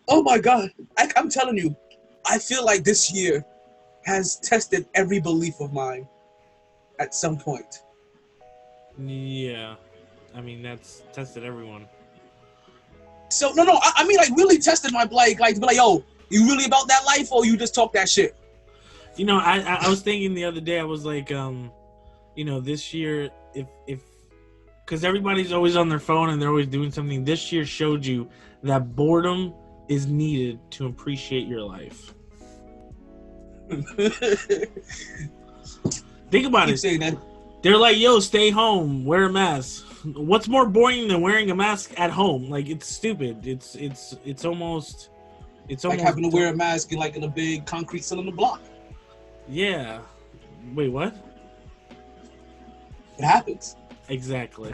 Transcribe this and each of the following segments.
Oh my God. I'm telling you, I feel like this year has tested every belief of mine at some point. Yeah, I mean that's tested everyone. So no, I mean like really tested my like to be like, yo, you really about that life or you just talk that shit? You know, I was thinking the other day. I was like, you know, this year if because everybody's always on their phone and they're always doing something. This year showed you that boredom is needed to appreciate your life. Think about Keep it. saying that. They're like, yo, stay home, wear a mask. What's more boring than wearing a mask at home? Like, it's stupid. It's almost Like having to wear a mask in a big concrete cylinder block. Yeah. Wait, what? It happens. Exactly.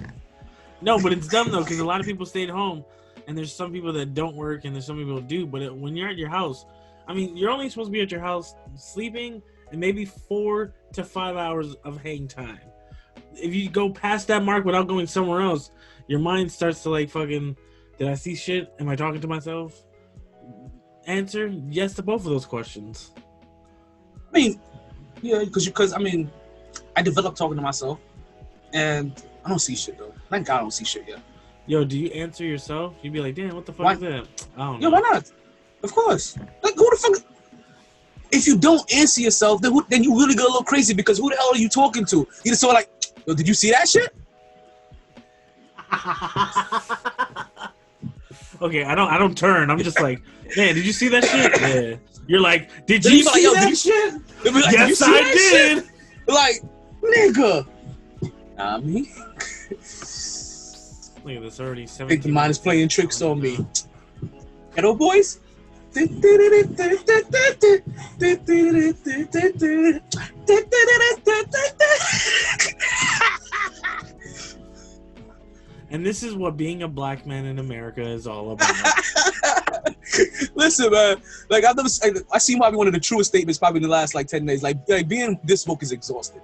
No, but it's dumb though because a lot of people stayed home, and there's some people that don't work, and there's some people who do. But when you're at your house, I mean, you're only supposed to be at your house sleeping and maybe 4 to 5 hours of hang time. If you go past that mark without going somewhere else, your mind starts to like fucking. Did I see shit? Am I talking to myself? Answer yes to both of those questions. I mean, yeah, because I mean, I developed talking to myself, and I don't see shit though. Thank God I don't see shit yet. Yo, do you answer yourself? You'd be like, damn, what the fuck Why? is that? I don't Yeah, know. why not? Of course. Like, who the fuck? If you don't answer yourself, then you really go a little crazy because who the hell are you talking to? You just sort of like, yo, did you see that shit? Okay, I don't turn. I'm just like, man, did you see that shit? Yeah. You're like, did Then you be like, see yo, that did you- shit? They'll be like, Yes, did you see I that did. shit? Like, nigga. Nah, me. Look at this already. I think the mind is 17 playing minutes. tricks Oh, on me. no. Ghetto boys. And this is what being a black man in America is all about. Listen, man. Like I seen probably one of the truest statements probably in the last like 10 days. Like being this woke is exhausted.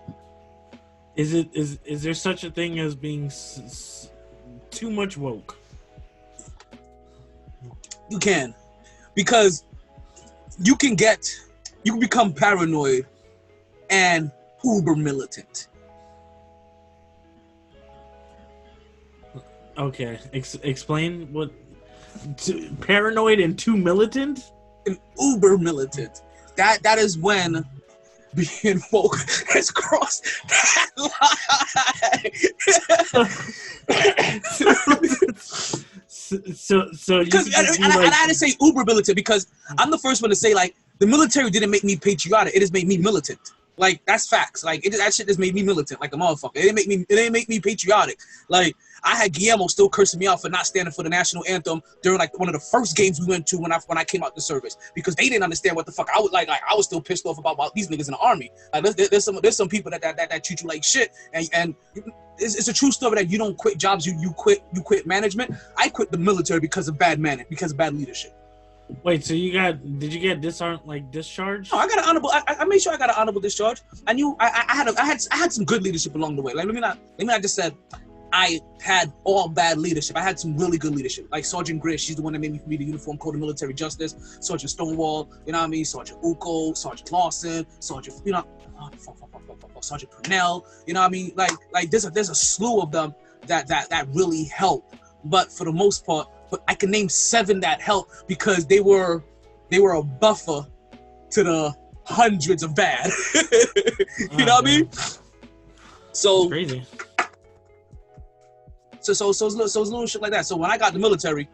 Is there such a thing as being too much woke? You can, because you can become paranoid and uber militant. Okay, explain what paranoid and too militant. And uber militant. That is when being woke has crossed that line. So you Because I had to say uber militant because I'm the first one to say like the military didn't make me patriotic. It just made me militant. Like that's facts. Like that shit just made me militant, like a motherfucker. It didn't make me patriotic. Like I had Guillermo still cursing me out for not standing for the national anthem during like one of the first games we went to when I came out the service because they didn't understand what the fuck I was like. I was still pissed off about these niggas in the army. Like there's some people that treat you like shit, and it's a true story that you don't quit jobs, you quit management. I quit the military because of bad management, because of bad leadership. Wait, so did you get discharged? No, I got an honorable. I made sure I got an honorable discharge. I knew I had some good leadership along the way. Like let me not just said I had all bad leadership. I had some really good leadership. Like Sergeant Grish, she's the one that made me read the uniform code of military justice. Sergeant Stonewall, you know what I mean? Sergeant Uko, Sergeant Lawson, Sergeant, Sergeant Purnell, you know what I mean? Like there's a slew of them that really helped. But for the most part, but I can name 7 that helped because they were a buffer to the hundreds of bad. You know what I mean? So That's crazy. So it's little shit like that. So when I got the military,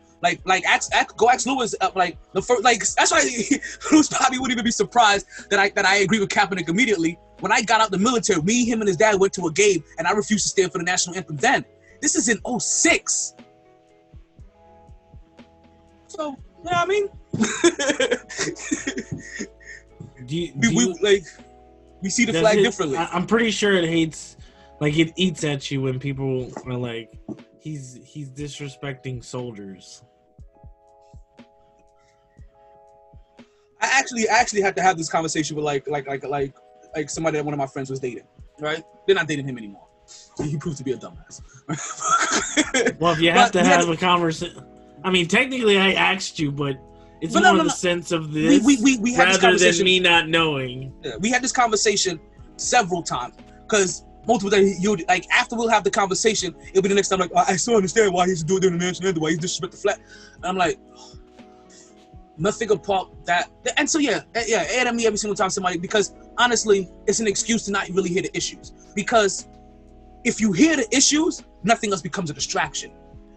go ask Lewis, like the first, like that's why Lewis probably wouldn't even be surprised that I agree with Kaepernick immediately. When I got out the military, me, him, and his dad went to a game, and I refused to stand for the national anthem. Then this is in 2006. So you know what I mean? We see the flag differently. I'm pretty sure it hates. Like it eats at you when people are like, he's disrespecting soldiers. I actually had to have this conversation with like somebody that one of my friends was dating. Right? They're not dating him anymore. He proved to be a dumbass. Well, if you have to have a conversation, I mean, technically, I asked you, but it's But more no, the no. sense of this We had this rather than conversation. me not knowing. Yeah, we had this conversation several times because multiple times you like after we'll have the conversation, it'll be the next time like I still understand why he's doing the national anthem, why he's disrespect the flag. And I'm like, nothing apart that. And so yeah, at me every single time somebody, because honestly, it's an excuse to not really hear the issues. Because if you hear the issues, nothing else becomes a distraction.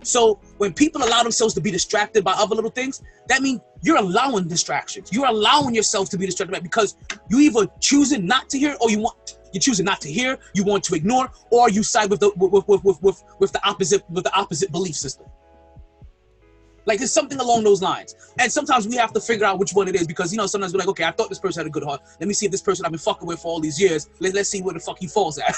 So when people allow themselves to be distracted by other little things, that means you're allowing distractions. You're allowing yourself to be distracted because you either choosing not to hear, or you're choosing not to hear, you want to ignore, or you side with the opposite belief system. Like it's something along those lines. And sometimes we have to figure out which one it is because, sometimes we're like, okay, I thought this person had a good heart. Let me see if this person I've been fucking with for all these years, let's see where the fuck he falls at.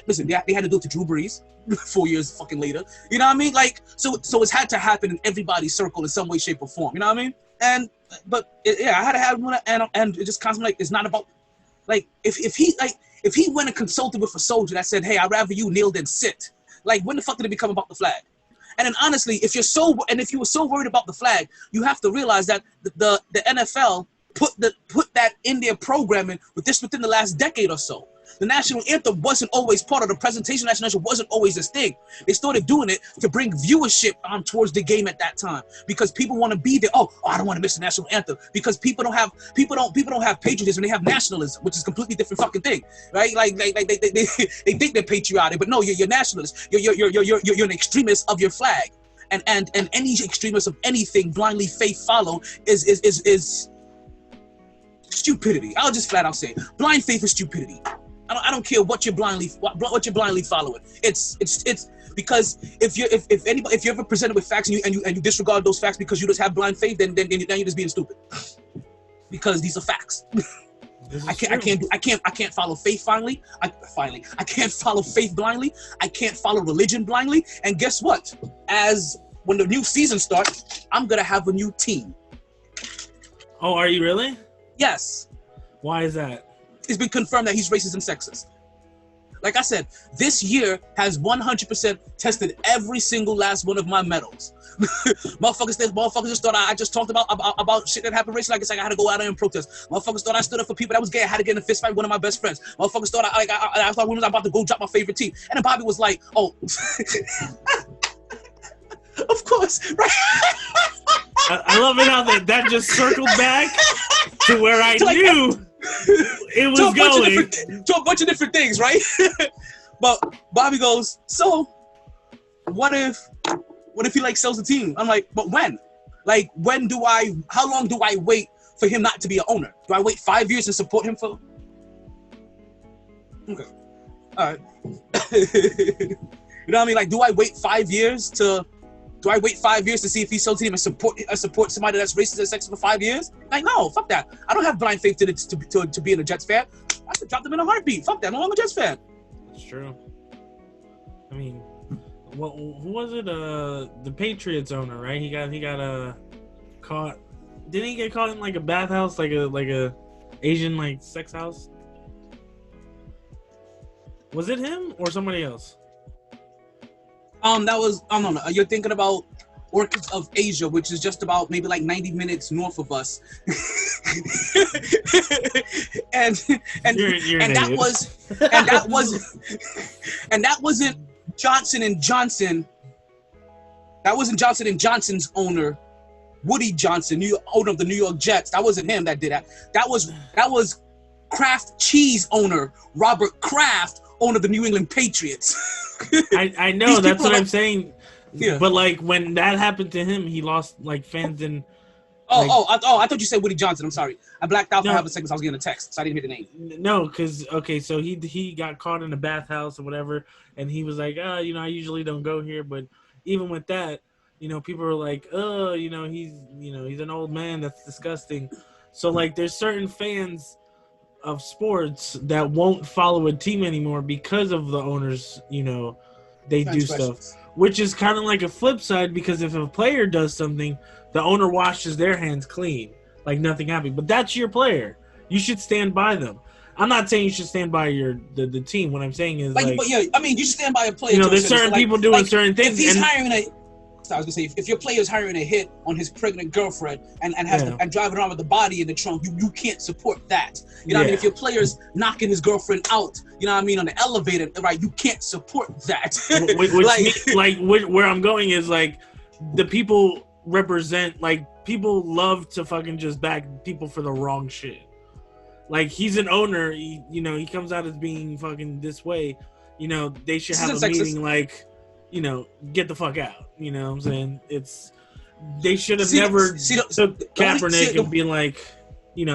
Listen, they had to do it to Drew Brees 4 years fucking later. You know what I mean? Like, so it's had to happen in everybody's circle in some way, shape, or form. You know what I mean? I had to have one, and it just constantly, like, it's not about, like, if he went and consulted with a soldier that said, hey, I'd rather you kneel than sit, like, when the fuck did it become about the flag? And then honestly, if you were so worried about the flag, you have to realize that the NFL put that in their programming within the last decade or so. The national anthem wasn't always part of the presentation. National anthem wasn't always this thing. They started doing it to bring viewership on towards the game at that time because people want to be there. Oh, I don't want to miss the national anthem because people don't have patriotism. They have nationalism, which is a completely different fucking thing, right? Like they think they're patriotic, but no, you're nationalist. You're an extremist of your flag, and any extremist of anything blindly faith follow is stupidity. I'll just flat out say it. Blind faith is stupidity. I don't care what you're blindly following. It's because if you're ever presented with facts and you disregard those facts because you just have blind faith, then you're just being stupid. Because these are facts. I can't follow faith blindly. I can't follow faith blindly. I can't follow religion blindly. And guess what? When the new season starts, I'm gonna have a new team. Oh, are you really? Yes. Why is that? It's been confirmed that he's racist and sexist. Like I said, this year has 100% tested every single last one of my medals. Motherfuckers just thought I just talked about shit that happened racially. Like it's like I had to go out there and protest. Motherfuckers thought I stood up for people that was gay. I had to get in a fist fight with one of my best friends. Motherfuckers thought I thought we was about to go drop my favorite team. And then Bobby was like, oh, of course, right? I love it how that just circled back to where I knew it was going. To a bunch of different things, right? But Bobby goes, so what if he like sells the team? I'm like, but when? Like, how long do I wait for him not to be an owner? Do I wait 5 years and support him for? Okay. All right. You know what I mean? Like, do I wait 5 years to see if he sells the team and support somebody that's racist and sexist for 5 years? Like, no, fuck that. I don't have blind faith to being a Jets fan. I should drop them in a heartbeat. Fuck that. No longer a Jets fan. That's true. I mean, who was it? The Patriots owner, right? He got caught. Didn't he get caught in like a bathhouse, like a Asian like sex house? Was it him or somebody else? That was no. You're thinking about Orchids of Asia, which is just about maybe like 90 minutes north of us. and that wasn't Johnson & Johnson. That wasn't Johnson & Johnson's owner, Woody Johnson, owner of the New York Jets. That wasn't him that did that. That was Kraft cheese owner, Robert Kraft, owner of the New England Patriots. I know, that's what I'm saying. Yeah. But like when that happened to him, he lost like fans in. I thought you said Woody Johnson. I'm sorry, I blacked out for half a second. So I was getting a text, so I didn't hear the name. No, because so he got caught in a bathhouse or whatever, and he was like, I usually don't go here, but even with that, people were like, he's an old man. That's disgusting. So like, there's certain fans of sports that won't follow a team anymore because of the owners. They do stuff, which is kind of like a flip side, because if a player does something, the owner washes their hands clean, like nothing happened. But that's your player. You should stand by them. I'm not saying you should stand by the team. What I'm saying is but yeah, I mean, you should stand by a player. There's certain people doing certain things. If he's hiring So I was gonna say, if your player's hiring a hit on his pregnant girlfriend and driving around with the body in the trunk, you can't support that. You know what I mean? If your player's knocking his girlfriend out, you know what I mean, on the elevator, right? You can't support that. Where I'm going is like the people represent, like, people love to fucking just back people for the wrong shit. Like, he's an owner, he comes out as being fucking this way. They should have a meeting like, get the fuck out. You know what I'm saying? They should have never took Kaepernick and been like, you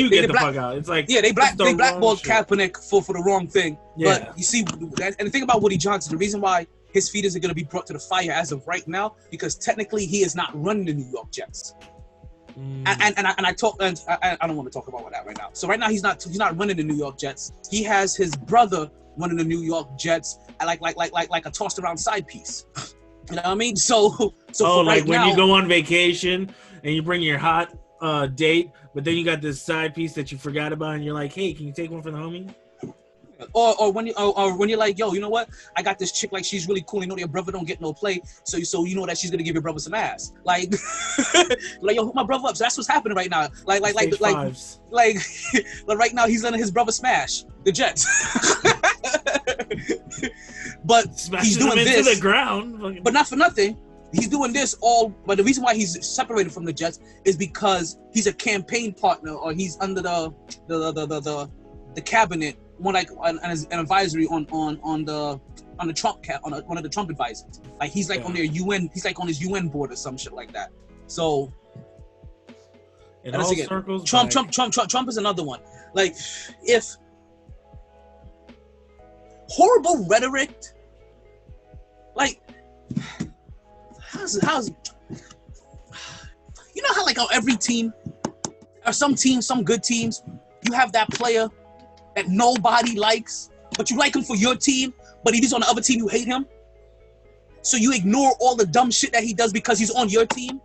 get the fuck out. It's like, they blackballed Kaepernick for the wrong thing. Yeah. But you see, and the thing about Woody Johnson, the reason why his feet isn't going to be brought to the fire as of right now, because technically he is not running the New York Jets. And I don't want to talk about that right now. So right now he's not running the New York Jets. He has his brother running the New York Jets, like a tossed around side piece. You know what I mean? So like when you go on vacation and you bring your hot date, but then you got this side piece that you forgot about, and you're like, hey, can you take one for the homie? Or when you're like, yo, you know what? I got this chick, like, she's really cool. You know, your brother don't get no play, so you know that she's gonna give your brother some ass. Like, yo, hook my brother up. So that's what's happening right now. Like right now he's letting his brother smash the Jets. But he's doing this into the ground. But not for nothing. He's doing this all, but the reason why he's separated from the Jets is because he's a campaign partner, or he's under the cabinet, more like an advisory on the Trump on one of the Trump advisors. Like, he's like on their UN, he's like on his UN board or some shit like that. So it all circles Trump is another one. Like, if horrible rhetoric, like, how's you know how, like, on every team, or some teams, some good teams, you have that player that nobody likes, but you like him for your team, but if he's on the other team, you hate him. So you ignore all the dumb shit that he does because he's on your team,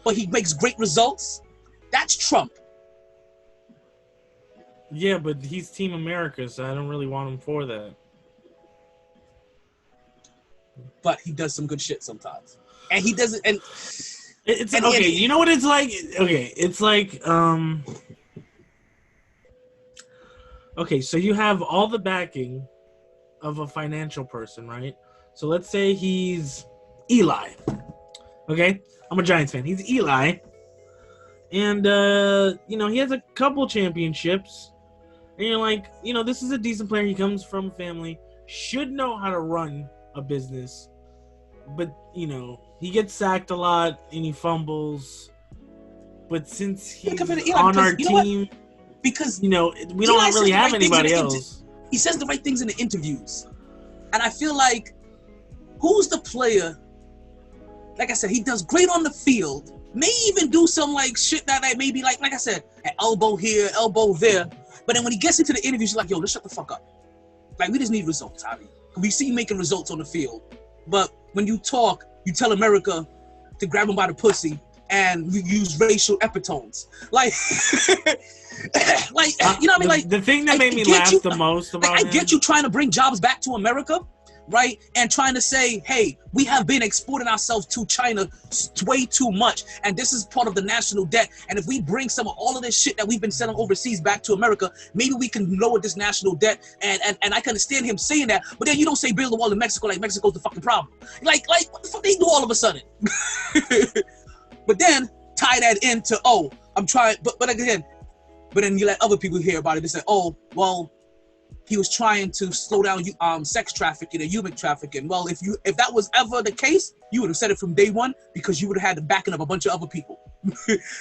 but he makes great results. That's Trump. Yeah, but he's Team America, so I don't really want him for that. But he does some good shit sometimes. And he doesn't, and it's okay, you know what it's like? Okay, it's like, okay, so you have all the backing of a financial person, right? So let's say he's Eli. Okay? I'm a Giants fan. He's Eli. And, he has a couple championships. And you're like, this is a decent player. He comes from a family. Should know how to run a business. But, he gets sacked a lot and he fumbles. But since he's on our team... Because we don't really have anybody else. He says the right things in the interviews, and I feel like, who's the player? Like I said, he does great on the field. May even do some like shit that maybe like I said, an elbow here, elbow there. But then when he gets into the interviews, he's like, yo, let's shut the fuck up. Like, we just need results, Javi. We see you making results on the field, but when you talk, you tell America to grab him by the pussy, and you use racial epitones, like. Like, you know what I mean? Like, the thing that made me laugh the most about I get you trying to bring jobs back to America, right? And trying to say, hey, we have been exporting ourselves to China way too much, and this is part of the national debt. And if we bring some of all of this shit that we've been selling overseas back to America, maybe we can lower this national debt. And I can understand him saying that, but then you don't say build the wall in Mexico like Mexico's the fucking problem. Like what the fuck they do all of a sudden? But then tie that into, I'm trying, but again. But then you let other people hear about it. They say, oh, well, he was trying to slow down sex trafficking and human trafficking. Well, if that was ever the case, you would have said it from day one, because you would have had the backing of a bunch of other people.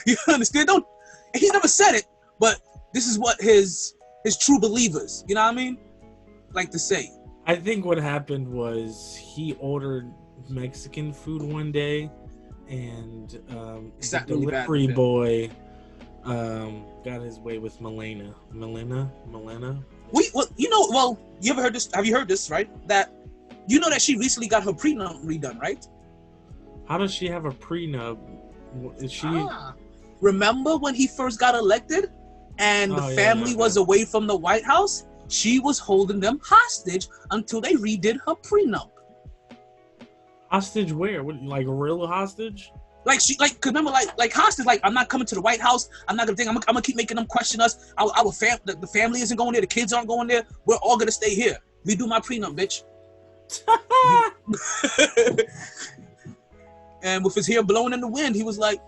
You understand? He's never said it, but this is what his true believers, you know what I mean, like to say. I think what happened was he ordered Mexican food one day, and the delivery boy got his way with Milena. You ever heard this? Have you heard this, right? That, that she recently got her prenup redone, right? How does she have a prenup? Is she... Remember when he first got elected and the family was away from the White House? She was holding them hostage until they redid her prenup. Hostage where? What, like a real hostage? Like she, like, cause remember, like hostage, like I'm not coming to the White House. I'm not gonna think. I'm gonna keep making them question us. The family isn't going there. The kids aren't going there. We're all gonna stay here. We do my prenup, bitch. And with his hair blowing in the wind, he was like,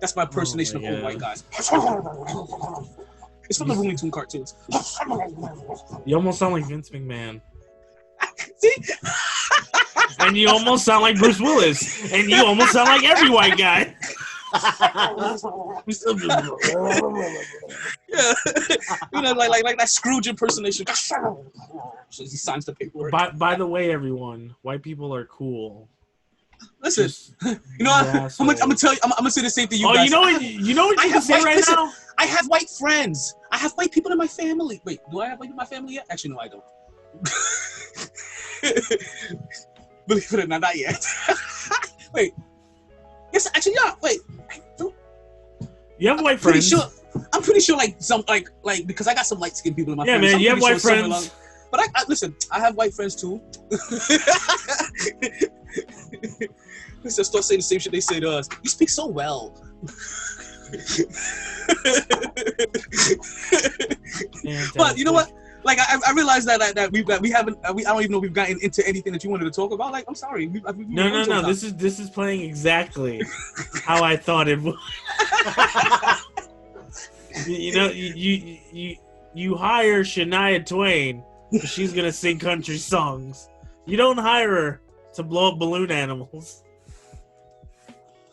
"That's my impersonation of old white guys." It's from the Looney Tunes cartoons. You almost sound like Vince McMahon. See? And you almost sound like Bruce Willis. And you almost sound like every white guy. Yeah. You know, like that Scrooge impersonation. So he signs the paperwork. By the way, everyone, white people are cool. Listen, you know what? I'm gonna tell you. I'm gonna say the same thing you guys. You know what you can say right now? I have white friends. I have white people in my family. Wait, do I have white people in my family yet? Actually, no, I don't. Believe it or not yet. Wait. Yes, actually, yeah. Wait. You have white friends. I'm pretty sure, like some, like because I got some light skinned people in my family. Yeah, man, you have white friends. But I listen. I have white friends too. Let's start saying the same shit they say to us. You speak so well. But you know what? Like I realized that we haven't I don't even know if we've gotten into anything that you wanted to talk about. Like I'm sorry. No. This is playing exactly how I thought it would. You know, you hire Shania Twain, she's gonna sing country songs. You don't hire her to blow up balloon animals.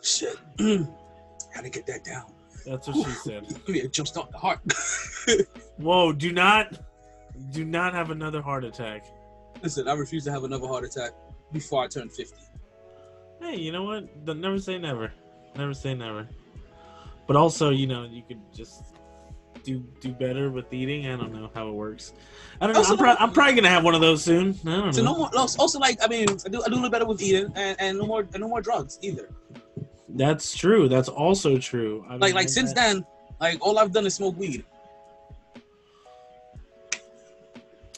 Shit. How to get that down? That's what she said. Yeah, it jumpstart the heart. Whoa! Do not have another heart attack. Listen, I refuse to have another heart attack before I turn 50. Hey, you know what? Never say never. Never say never. But also, you know, you could just do better with eating. I don't know how it works. I don't know. Also, I'm probably gonna have one of those soon. I don't know. So no more. Also, like I mean, I do a little better with eating, and no more drugs either. That's true. That's also true. I mean, like since then, like all I've done is smoke weed.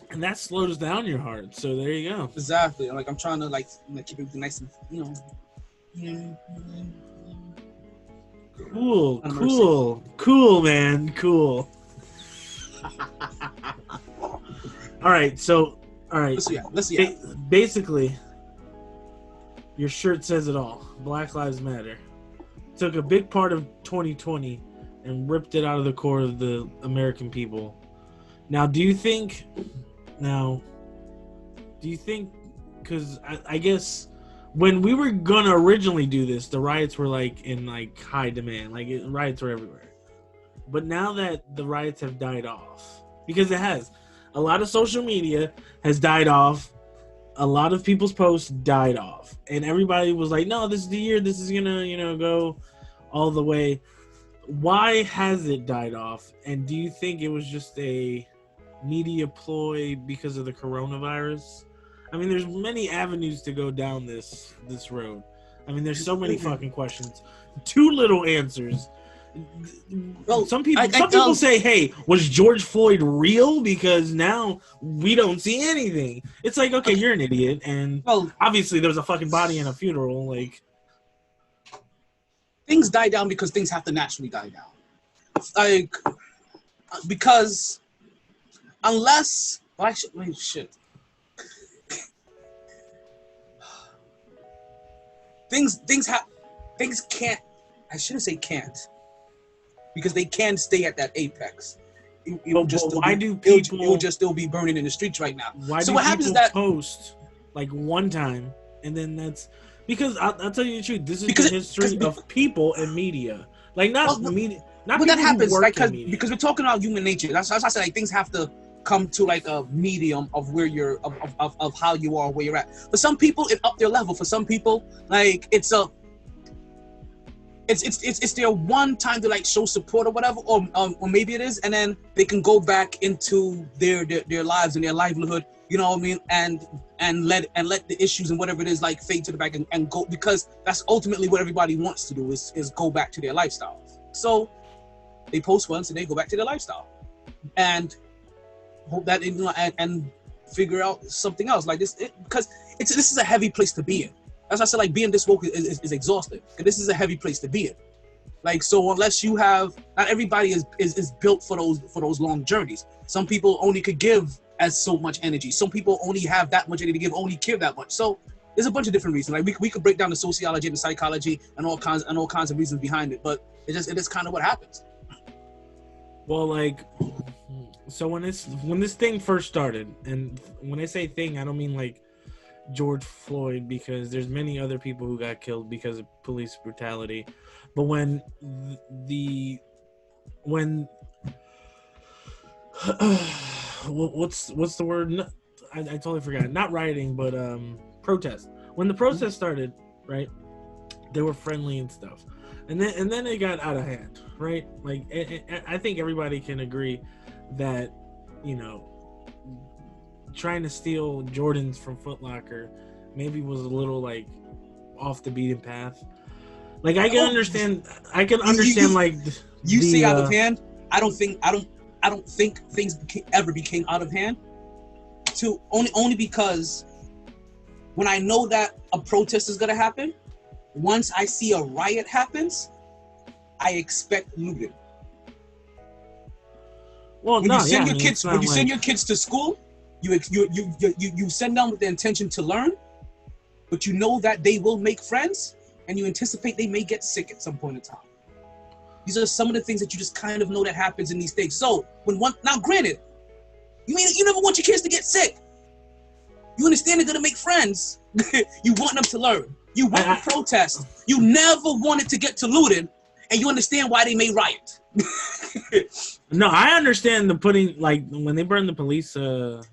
And that slows down your heart. So there you go. Exactly. Like I'm trying to like keep it nice and Cool, man. Cool. All right. Let's see. Basically, your shirt says it all. Black Lives Matter. Took a big part of 2020 and ripped it out of the core of the American people. Now, do you think, because I guess when we were going to originally do this, the riots were like in like high demand, riots were everywhere. But now that the riots have died off, because it has, a lot of social media has died off. A lot of people's posts died off, and everybody was like, no, this is the year, this is gonna, go all the way. Why has it died off? And do you think it was just a media ploy because of the coronavirus? I mean, there's many avenues to go down this road. I mean, there's so many fucking questions, too little answers. Well, some people say, hey, was George Floyd real? Because now we don't see anything. It's like, okay, you're an idiot, and obviously there was a fucking body in a funeral. Like, things die down because things have to naturally die down. Like, because unless shit. Things can't. I shouldn't say can't. Because they can stay at that apex. It will just still be burning in the streets right now. What happens is that post like one time, and then that's because I'll tell you the truth. This is the history of people and media. Like media. Not people that happens because we're talking about human nature. That's why I said like things have to come to like a medium of where you're of how you are, where you're at. For some people, it up their level. For some people, like it's their one time to like show support or whatever, or maybe it is, and then they can go back into their lives and their livelihood, you know what I mean, and let the issues and whatever it is like fade to the back and go, because that's ultimately what everybody wants to do is go back to their lifestyle. So they post once and they go back to their lifestyle, and hope that and figure out something else like this, because this is a heavy place to be in. That's why I said, like, being this woke is exhausting, because this is a heavy place to be in. Like, so unless you have, not everybody is built for those long journeys. Some people only could give as so much energy. Some people only have that much energy to give, only give that much. So there's a bunch of different reasons. Like, we could break down the sociology and the psychology and all kinds of reasons behind it, but it is kind of what happens. Well, like, so when this thing first started, and when I say thing, I don't mean like George Floyd, because there's many other people who got killed because of police brutality. But when what's the word? I totally forgot. Not rioting, but protest. When the protest started, right? They were friendly and stuff, and then it got out of hand, right? Like, I think everybody can agree that, you know, trying to steal Jordans from Foot Locker maybe was a little like off the beaten path. Like, I can understand. Like, you say out of hand. I don't think things ever became out of hand. Only because when I know that a protest is gonna happen, once I see a riot happens, I expect looting. Well, when you send your kids to school, you send them with the intention to learn, but you know that they will make friends, and you anticipate they may get sick at some point in time. These are some of the things that you just kind of know that happens in these things. So now granted, you never want your kids to get sick. You understand they're gonna make friends. You want them to learn. You want to protest. You never wanted to get to looting, and you understand why they may riot. No, I understand the putting, like, when they burn the police. And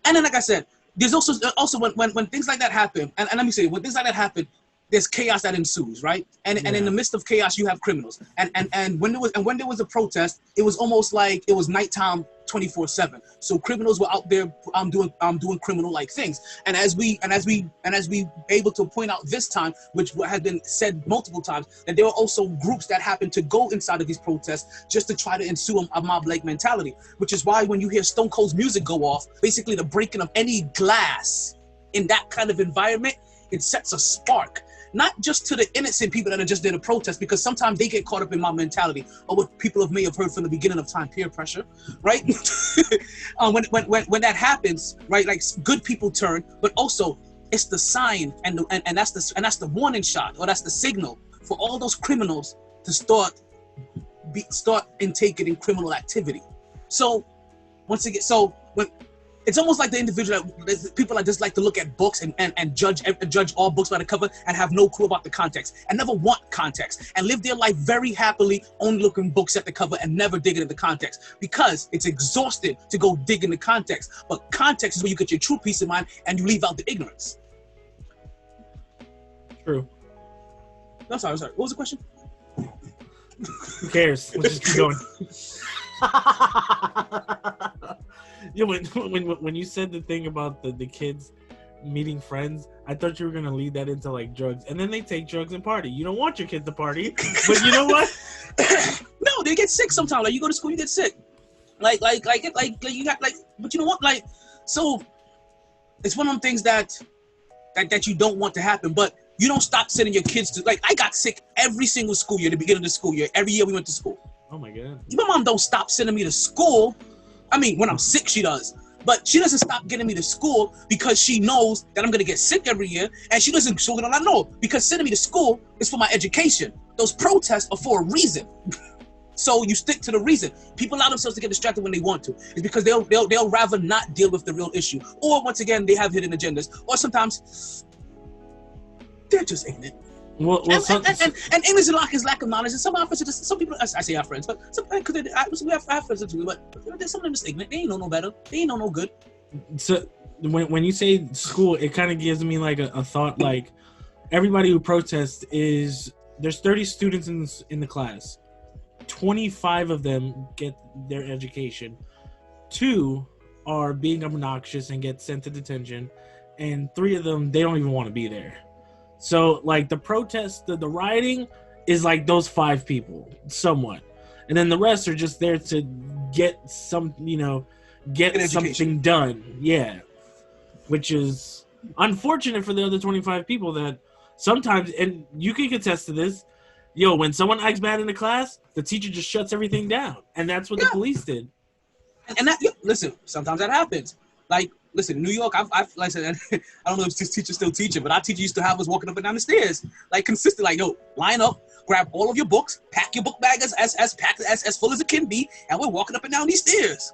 then, like I said, there's also when things like that happen, and let me say, when things like that happen, there's chaos that ensues, right? And in the midst of chaos, you have criminals. And when there was a protest, it was almost like it was nighttime 24/7. So criminals were out there doing criminal like things. And as we able to point out this time, which has been said multiple times, that there were also groups that happened to go inside of these protests just to try to ensue a mob-like mentality. Which is why when you hear Stone Cold's music go off, basically the breaking of any glass in that kind of environment, it sets a spark. Not just to the innocent people that are just there to protest, because sometimes they get caught up in mob mentality, or what people may have heard from the beginning of time, peer pressure, right? When that happens, right, like, good people turn, but also it's the sign and that's the warning shot, or that's the signal for all those criminals to start intaking in criminal activity. So once again, when it's almost like the individual, people that just like to look at books and judge all books by the cover and have no clue about the context and never want context and live their life very happily only looking books at the cover and never digging into context, because it's exhausting to go dig into context. But context is where you get your true peace of mind and you leave out the ignorance. True. I'm sorry. What was the question? Who cares? Let's just keep going. Yeah, when you said the thing about the kids meeting friends, I thought you were gonna lead that into like drugs, and then they take drugs and party. You don't want your kids to party, but you know what? No, they get sick sometimes. Like, you go to school, you get sick. Like you got like, but you know what? Like, so it's one of them things that you don't want to happen, but you don't stop sending your kids to, like, I got sick every single school year, the beginning of the school year. Every year we went to school. Oh my God. My mom don't stop sending me to school. I mean, when I'm sick, she does. But she doesn't stop getting me to school because she knows that I'm going to get sick every year. And she doesn't, so I know, because sending me to school is for my education. Those protests are for a reason. So you stick to the reason. People allow themselves to get distracted when they want to. It's because they'll rather not deal with the real issue. Or once again, they have hidden agendas. Or sometimes they're just ignorant. Well, and ignorance is lack of knowledge. And some people, I say our friends, but we have friends too. But there's some of them just ignorant. They ain't know no better. They ain't know no good. So when you say school, it kind of gives me like a thought. Like, everybody who protests there's 30 students in the class. 25 of them get their education. 2 are being obnoxious and get sent to detention, and 3 of them, they don't even want to be there. So, like, the protest, the rioting is like those 5 people, somewhat. And then the rest are just there to get something done. Yeah. which is unfortunate for the other 25 people that sometimes, and you can contest to this, when someone acts bad in the class, the teacher just shuts everything down. And that's what the police did. And that, listen, sometimes that happens. Like, listen, New York, I've like I said, I don't know if this teacher's still teaching, but our teacher used to have us walking up and down the stairs, like consistent, like, yo, line up, grab all of your books, pack your book bag as packed as full as it can be, and we're walking up and down these stairs.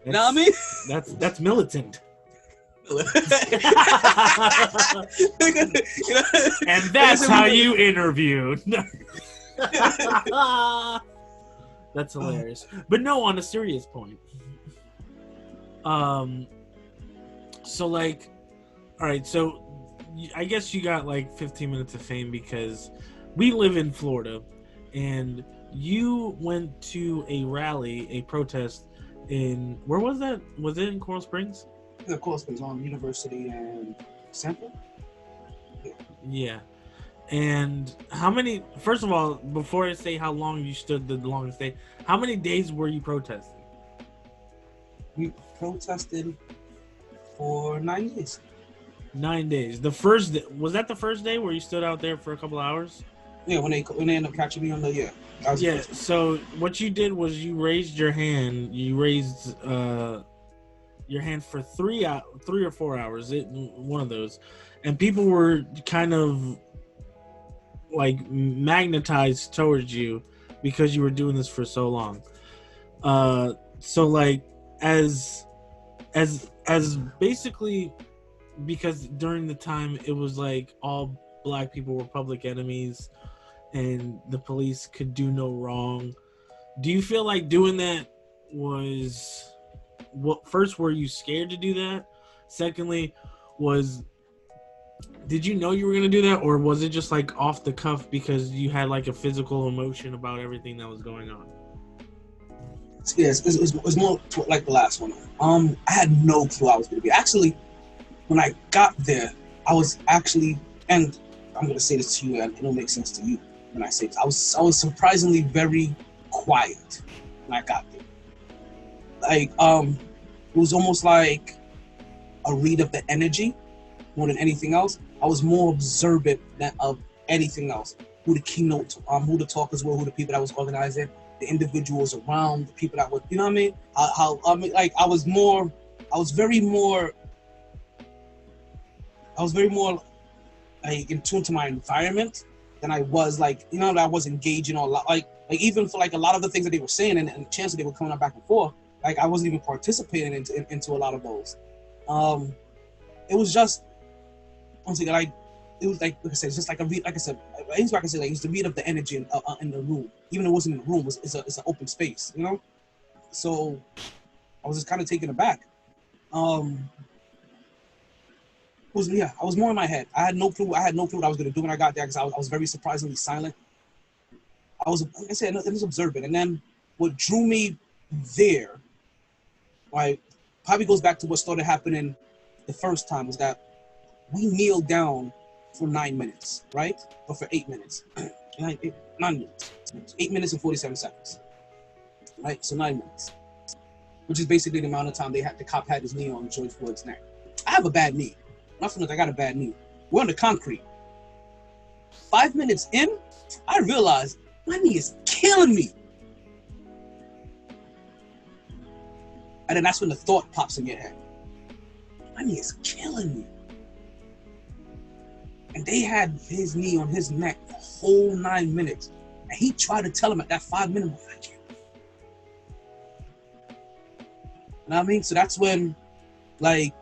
You know what I mean? That's militant. And that's how you interview. That's hilarious. But no, on a serious point. So like, all right, so I guess you got like 15 minutes of fame because we live in Florida, and you went to a rally, a protest where was that? Was it in Coral Springs? Yeah, Coral Springs, on University and Central. Yeah. And first of all, before I say how long you stood the longest day, how many days were you protesting? We protested for 9 days. 9 days. The first day, was that the first day where you stood out there for a couple hours? Yeah, when they end up catching me on the Yeah. So what you did was you raised your hand. You raised your hand for 3 or 4 hours. One of those, and people were kind of like magnetized towards you because you were doing this for so long. So like as basically, because during the time it was like all black people were public enemies and the police could do no wrong. Do you feel like doing that was first, were you scared to do that? Secondly, did you know you were going to do that, or was it just like off the cuff because you had like a physical emotion about everything that was going on? Yes, it was more like the last one. I had no clue I was going to be. Actually, when I got there, I was actually, and I'm going to say this to you, and it'll make sense to you when I say this. I was surprisingly very quiet when I got there. Like, it was almost like a read of the energy more than anything else. I was more observant than of anything else. Who the keynote, who the talkers were, who the people that was organizing, the individuals around, the people that were, you know what I mean? I was very more like in tune to my environment than I was like, I was engaging a lot, like even for like a lot of the things that they were saying and the chances they were coming up back and forth, like I wasn't even participating into a lot of those. It was just, once again, like, it was like I said, it's just like a read, like I said, it's the read of the energy in the room. Even though it wasn't in the room, it's an open space, So I was just kind of taken aback. I was more in my head. I had no clue what I was going to do when I got there because I was very surprisingly silent. I was, like I said, I was observant. And then what drew me there, like, probably goes back to what started happening the first time, was that we kneeled down for 9 minutes, right? Or for 8 minutes. 9 minutes. 8 minutes and 47 seconds. Right? So 9 minutes. Which is basically the amount of time the cop had his knee on George Floyd's neck. I have a bad knee. Nothing like I got a bad knee. We're on the concrete. 5 minutes in, I realized my knee is killing me. And then that's when the thought pops in your head. My knee is killing me. And they had his knee on his neck the whole 9 minutes. And he tried to tell him at that 5 minute mark, I can't. You know what I mean? So that's when, like,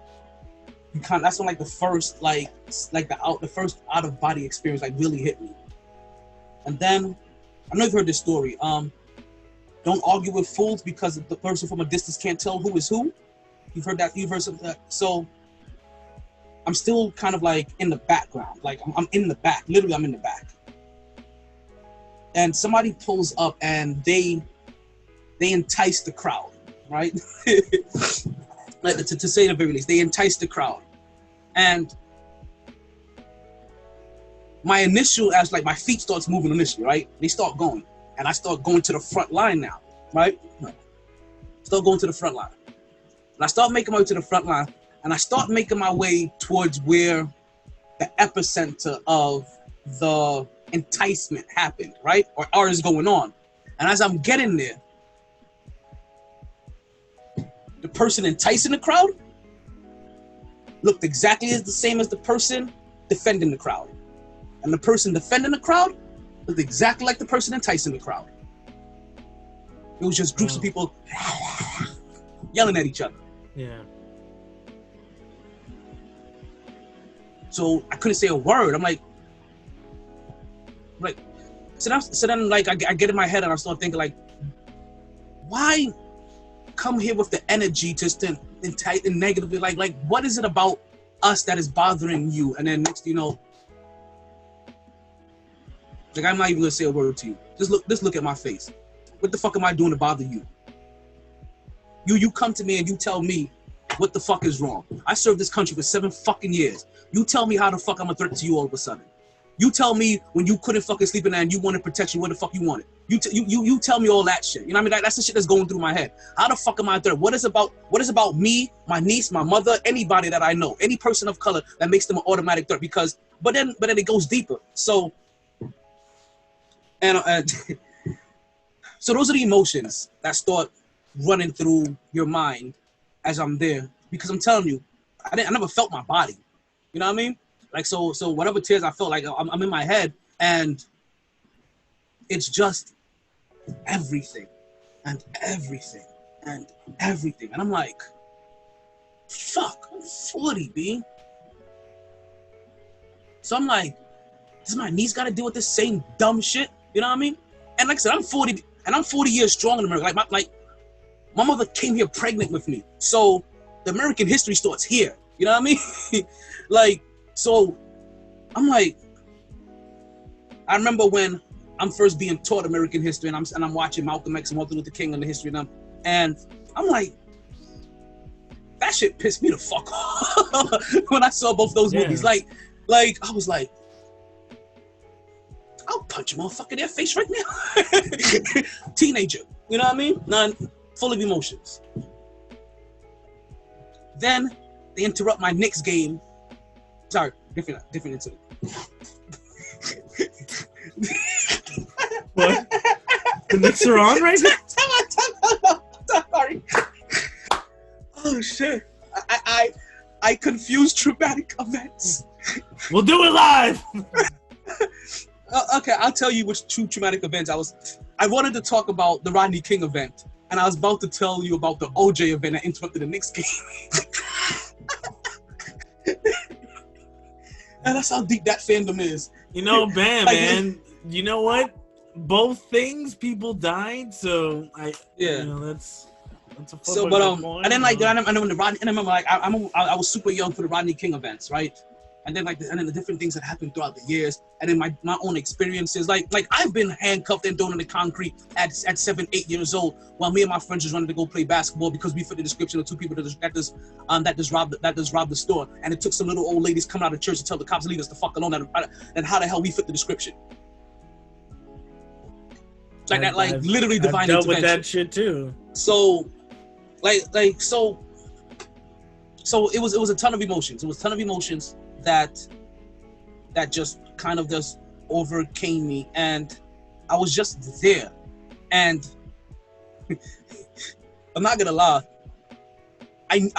that's when like the first, the first out of body experience like really hit me. And then, I know you've heard this story. Don't argue with fools because the person from a distance can't tell who is who. You've heard that. You've heard something like that. So I'm still kind of like in the background. Like I'm in the back. Literally, I'm in the back. And somebody pulls up and they entice the crowd, right? Like, to say the very least, they entice the crowd. And my initial, as like my feet starts moving initially, right? They start going. And I start going to the front line now, right? Start going to the front line. And I start making my way to the front line, and I start making my way towards where the epicenter of the enticement happened, right? Or is going on. And as I'm getting there, the person enticing the crowd looked exactly as the same as the person defending the crowd. And the person defending the crowd looked exactly like the person enticing the crowd. It was just groups of people yelling at each other. Yeah. So I couldn't say a word. I'm like, so then like I get in my head and I start thinking like, why come here with the energy just to entice and negatively like what is it about us that is bothering you? And then next you know, like I'm not even gonna say a word to you. Just look at my face. What the fuck am I doing to bother you? You come to me and you tell me what the fuck is wrong. I served this country for 7 fucking years. You tell me how the fuck I'm a threat to you all of a sudden. You tell me when you couldn't fucking sleep in there and you wanted protection, what the fuck you wanted. You tell me all that shit. You know what I mean? That's the shit that's going through my head. How the fuck am I a threat? What is about me, my niece, my mother, anybody that I know, any person of color that makes them an automatic threat? Because but then it goes deeper. So and so those are the emotions that start running through your mind as I'm there, because I'm telling you, I never felt my body. You know what I mean? Like so whatever tears I felt, like I'm in my head, and it's just everything and everything and everything, and I'm like, fuck, I'm 40, B. So I'm like, does my niece got to deal with this same dumb shit? You know what I mean? And like I said, I'm 40, and I'm 40 years strong in America. My mother came here pregnant with me, so the American history starts here. You know what I mean? Like, so I'm like, I remember when I'm first being taught American history, and I'm watching Malcolm X and Martin Luther King on the history of them, and I'm like, that shit pissed me the fuck off when I saw both those movies. Like I was like, I'll punch a motherfucker in their face right now. Teenager, you know what I mean? Full of emotions. Then they interrupt my Knicks game. Sorry, different incident. What? The Knicks are on right now? Sorry. Oh shit. I confuse traumatic events. We'll do it live. Okay, I'll tell you which two traumatic events I wanted to talk about the Rodney King event, and I was about to tell you about the OJ event that interrupted the Knicks game. And that's how deep that fandom is. You know, Bam, man. You know what? Both things, people died, so you know, that's a so. But and then like, and then when the Rodney, and I remember like I was super young for the Rodney King events, right? And then and then the different things that happened throughout the years, and then my own experiences, like I've been handcuffed and thrown in the concrete at 7, 8 years old, while me and my friends just wanted to go play basketball because we fit the description of two people that just robbed the store, and it took some little old ladies coming out of church to tell the cops to leave us the fuck alone, and how the hell we fit the description. Like that, like literally divine intervention. I've dealt with that shit too. So, so it was a ton of emotions. It was a ton of emotions that just kind of just overcame me, and I was just there. And I'm not gonna lie, I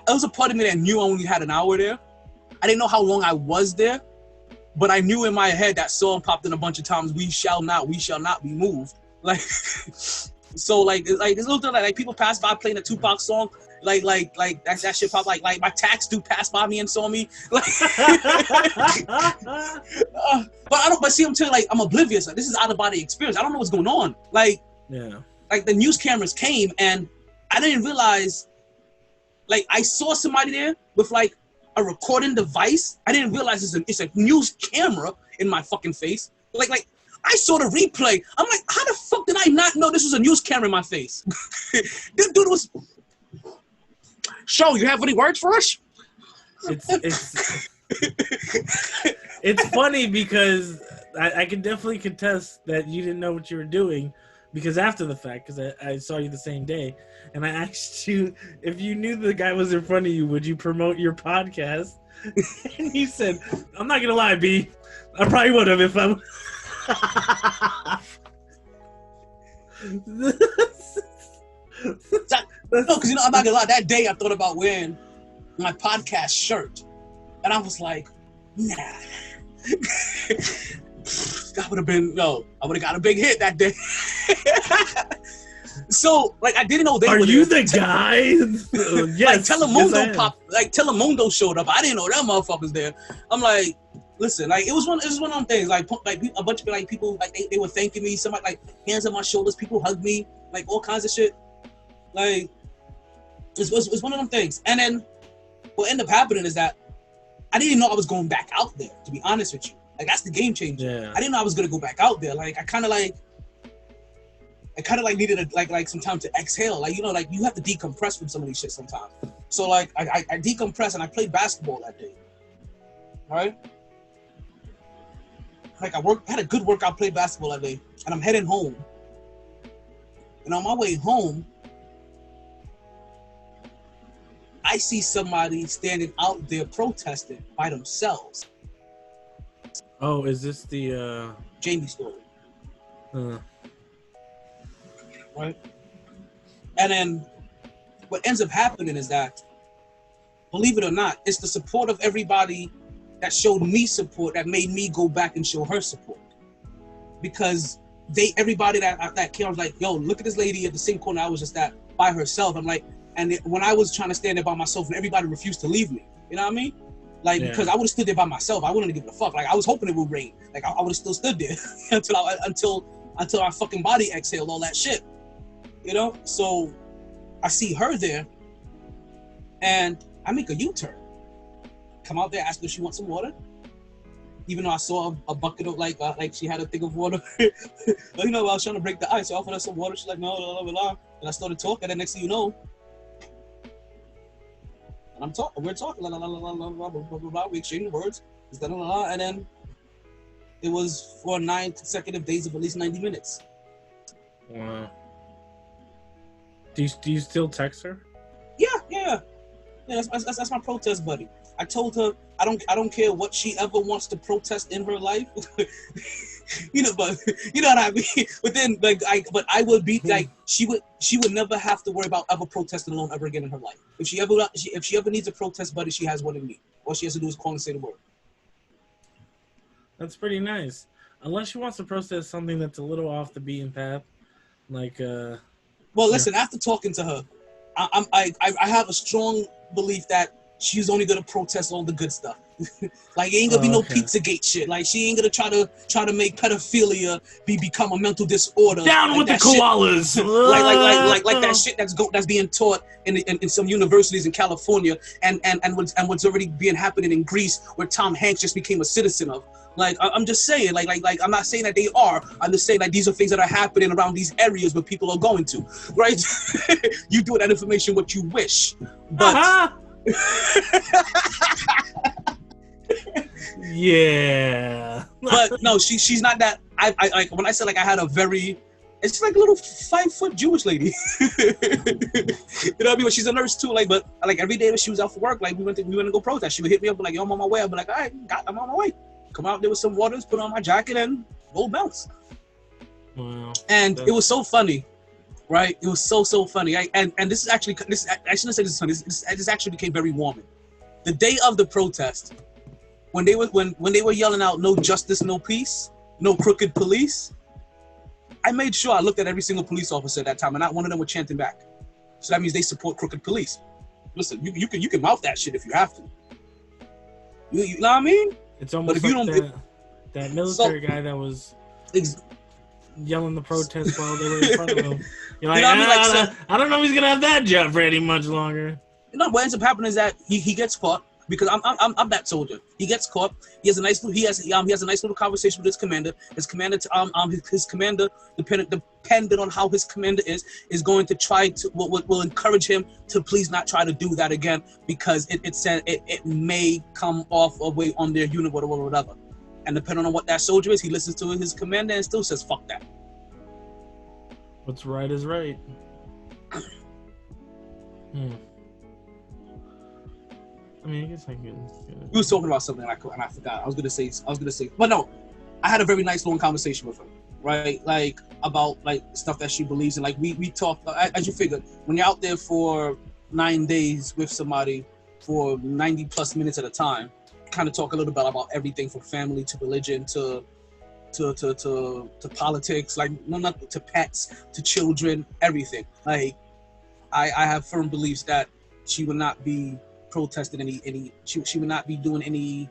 there was a part of me that knew I only had an hour there. I didn't know how long I was there, but I knew in my head that song popped in a bunch of times. We shall not be moved. Like, so like this little thing like people pass by playing a Tupac song. Like that shit pop like my tax dude passed by me and saw me. Like, but see, I'm telling you, like, I'm oblivious. Like, this is out of body experience. I don't know what's going on. Like, yeah. Like the news cameras came and I didn't realize. Like, I saw somebody there with like a recording device. I didn't realize it's a news camera in my fucking face. Like I saw the replay. I'm like, how the fuck did I not know this was a news camera in my face? This dude was. Show, you have any words for us? It's funny because I can definitely contest that you didn't know what you were doing, because after the fact, because I saw you the same day, and I asked you if you knew the guy was in front of you, would you promote your podcast? And you said, "I'm not gonna lie, B. I probably would have if I." No, because I'm not gonna lie. That day I thought about wearing my podcast shirt, and I was like, nah. That would have been I would have got a big hit that day. So like I didn't know they Are were you there. the guy? Like Yes. Telemundo showed up. I didn't know them motherfuckers there. I'm like, listen, like it was one of them things. Like a bunch of like people like they were thanking me. Somebody like hands on my shoulders. People hugged me. Like all kinds of shit. Like it was one of them things. And then what ended up happening is that I didn't know I was going back out there. To be honest with you, like that's the game changer. Yeah. I didn't know I was gonna go back out there. Like I kind of needed like some time to exhale. Like like you have to decompress from some of these shit sometimes. So like I decompressed and I played basketball that day. Right? Like I had a good workout, played basketball that day, and I'm heading home. And on my way home, I see somebody standing out there protesting by themselves. Oh, is this the Jamie story. Right? And then what ends up happening is that, believe it or not, it's the support of everybody that showed me support that made me go back and show her support. Because everybody that came, I was like, yo, look at this lady at the same corner I was just at by herself. I'm like, when I was trying to stand there by myself and everybody refused to leave me, you know what I mean? Like, because I would have stood there by myself. I wouldn't have given a fuck. Like, I was hoping it would rain. Like, I would have still stood there until our fucking body exhaled all that shit. You know? So, I see her there, and I make a U-turn. Come out there, ask her if she wants some water. Even though I saw a bucket of, like she had a thing of water. I was trying to break the ice. So I offered her some water. She's like, no, blah, blah, blah. And I started talking, and next thing you know, and we're talking, la, la, la, la, la, blah, blah, blah, blah, we exchanged words, blah, blah, blah, and then it was for 9 consecutive days of at least 90 minutes. Wow. Do you still text her? Yeah. That's my protest buddy. I told her I don't care what she ever wants to protest in her life. But you know what I mean. But then but I would be like she would never have to worry about ever protesting alone ever again in her life. If she ever needs a protest buddy, she has one in me. All she has to do is call and say the word. That's pretty nice. Unless she wants to protest something that's a little off the beaten path, like Well, listen. After talking to her, I have a strong belief that she's only gonna protest all the good stuff. Like, it ain't gonna be no Pizzagate shit. Like, she ain't gonna try to make pedophilia become a mental disorder. Down like with the koalas. Like that shit that's being taught in some universities in California and what's already happening in Greece, where Tom Hanks just became a citizen of. Like, I'm just saying, like I'm not saying that they are. I'm just saying that these are things that are happening around these areas where people are going to, right? You do with that information what you wish, but. Yeah. But no, she's not that. I like when I said like I had a very, it's just like a little 5-foot Jewish lady. You know what I mean? But she's a nurse too. Like, but like every day that she was out for work, like we went to go protest. She would hit me up like, yo, I'm on my way. I'd be like, all right, I'm on my way. Come out there with some waters, put on my jacket, and roll bounce. Wow. And it was so funny, right? It was so funny. And this is actually I shouldn't say this is funny. This actually became very warming. The day of the protest, when they were yelling out "No justice, no peace, no crooked police," I made sure I looked at every single police officer at that time, and not one of them were chanting back. So that means they support crooked police. Listen, you can mouth that shit if you have to. You know what I mean? It's almost like that military guy that was yelling the protest while they were in front of him. You're like, I don't know if he's gonna have that job for any much longer. You know what ends up happening is that he gets caught. Because I'm that soldier. He gets caught. He has a nice little conversation with his commander. His commander depending on how his commander is going to try to will encourage him to please not try to do that again, because it may come off a way on their unit or whatever. And depending on what that soldier is, he listens to his commander and still says fuck that. What's right is right. I mean, I guess I can. We was talking about something and I forgot. I was gonna say, but no, I had a very nice long conversation with her, right? Like about like stuff that she believes in. Like we talked, as you figured, when you're out there for 9 days with somebody for 90 plus minutes at a time, kind of talk a little bit about everything from family to religion to politics, like not to pets, to children, everything. Like I have firm beliefs that she would not be protesting she would not be doing any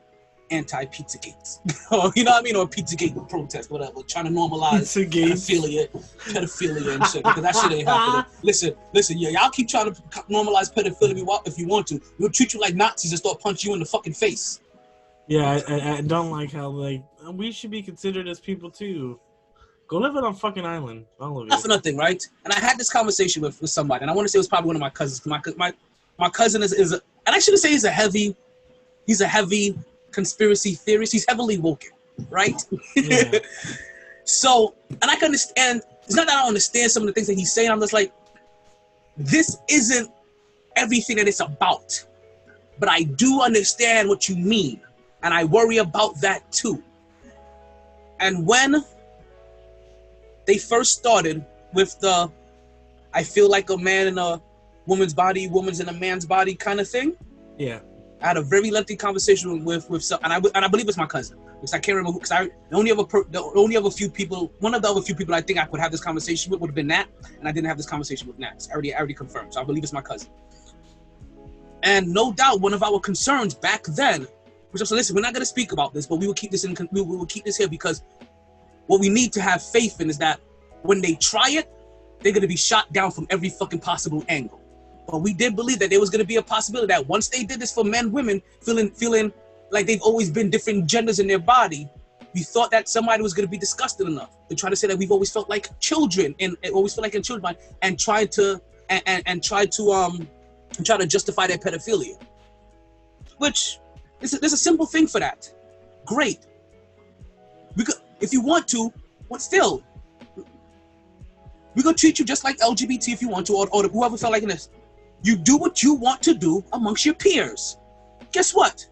anti-pizza gates. Or, you know what I mean? Or Pizzagate protest, whatever, trying to normalize pedophilia and shit, because that shit ain't happening. Listen, yeah, y'all keep trying to normalize pedophilia if you want to. We'll treat you like Nazis and start punching you in the fucking face. Yeah, I don't like how, like, we should be considered as people too. Go live on a fucking island, all of you. Not for nothing, right? And I had this conversation with somebody, and I want to say it was probably one of my cousins. My cousin is and I shouldn't say he's a heavy conspiracy theorist. He's heavily woken, right? Yeah. So, and I can understand. It's not that I don't understand some of the things that he's saying. I'm just like, this isn't everything that it's about. But I do understand what you mean, and I worry about that too. And when they first started with the, I feel like a man in a woman's body, woman's in a man's body kind of thing. Yeah. I had a very lengthy conversation with some, and I believe it's my cousin, because I can't remember, because the only other few people, one of the other few people I think I could have this conversation with would have been Nat, and I didn't have this conversation with Nat. So I already confirmed, so I believe it's my cousin. And no doubt, one of our concerns back then was also, listen, we're not going to speak about this, but we will keep this here, because what we need to have faith in is that when they try it, they're going to be shot down from every fucking possible angle. But we did believe that there was going to be a possibility that once they did this for men, women, feeling like they've always been different genders in their body, we thought that somebody was going to be disgusted enough to try to say that we've always felt like children and always felt like in children, and try to justify their pedophilia. Which there's a simple thing for that. Great. Because if you want to, but still, we're gonna treat you just like LGBT if you want to, or whoever felt like this. You do what you want to do amongst your peers. Guess what?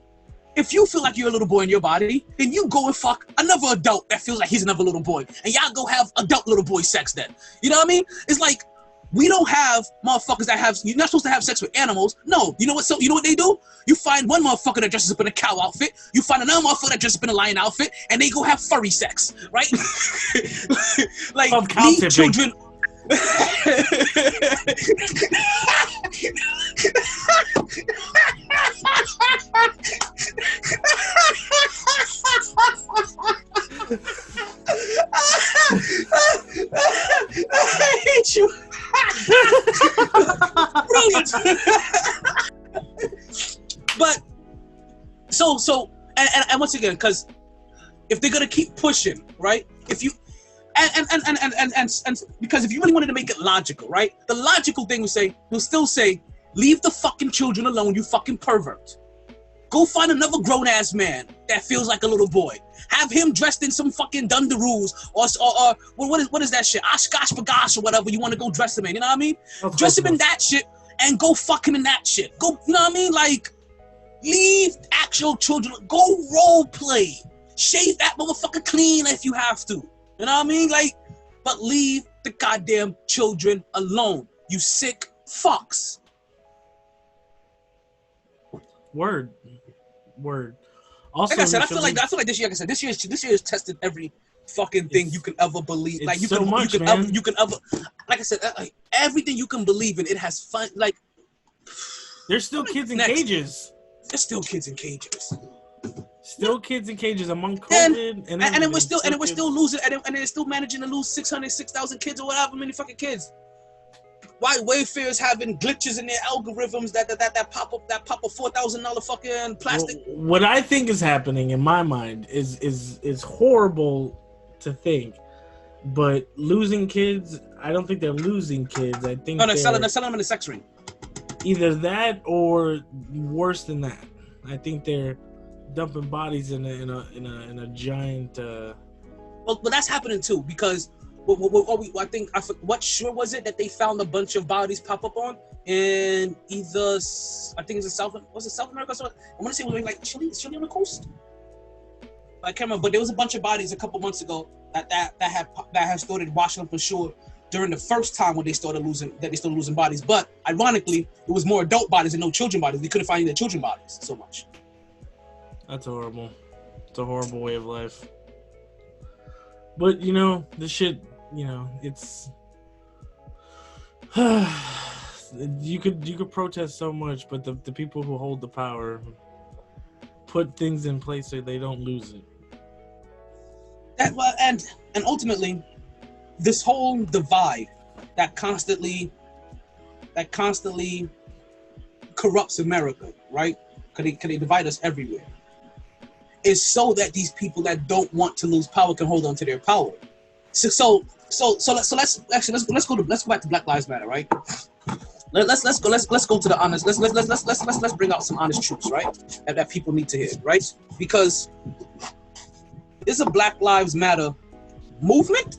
If you feel like you're a little boy in your body, then you go and fuck another adult that feels like he's another little boy, and y'all go have adult little boy sex then. You know what I mean? It's like, we don't have motherfuckers that have, you're not supposed to have sex with animals. No, you know what? So you know what they do? You find one motherfucker that dresses up in a cow outfit. You find another motherfucker that dresses up in a lion outfit, and they go have furry sex, right? Like, leave children. I hate you. Brilliant. But so and once again, because if they're gonna keep pushing, right? If you and because if you really wanted to make it logical, right? The logical thing will still say, leave the fucking children alone, you fucking pervert. Go find another grown-ass man that feels like a little boy. Have him dressed in some fucking Dundaroos or what is that shit? Oshkosh Bagosh or whatever you want to go dress him in, you know what I mean? Dress him in that shit and go fuck him in that shit. Go, you know what I mean? Like, leave actual children, go role play. Shave that motherfucker clean if you have to. You know what I mean? Like, but leave the goddamn children alone. You sick fucks. Word. Also, like I said, I feel like this year. Like I said, this year has tested every fucking thing you can ever believe. Like you can ever. Like I said, like, everything you can believe in, it has fun. Like, there's still kids in cages. There's still kids in cages. Still kids in cages among COVID, and we're still losing, and they're still managing to lose 6,000 kids or whatever many fucking kids. Why Wayfair is having glitches in their algorithms that pop up $4,000 fucking plastic. Well, what I think is happening in my mind is horrible to think, but losing kids, I don't think they're losing kids. I think they're selling them in a sex ring. Either that or worse than that. I think they're dumping bodies in a giant. Well, that's happening too, because what shore was it that they found a bunch of bodies pop up on? In either, I think it's in South America? So I want to say it was like Chile on the coast. I can't remember, but there was a bunch of bodies a couple months ago that had started washing up ashore during the first time when they started losing bodies. But ironically, it was more adult bodies and no children bodies. We couldn't find any children bodies so much. That's horrible. It's a horrible way of life. But you know, this shit, you know, it's you could protest so much, but the people who hold the power put things in place so they don't lose it. And ultimately, this whole divide that constantly corrupts America, right? Because they divide us everywhere, is so that these people that don't want to lose power can hold on to their power. Let's go back to Black Lives Matter, right? Let's go to the honest. Let's bring out some honest truths, right? That people need to hear, right? Because there's a Black Lives Matter movement,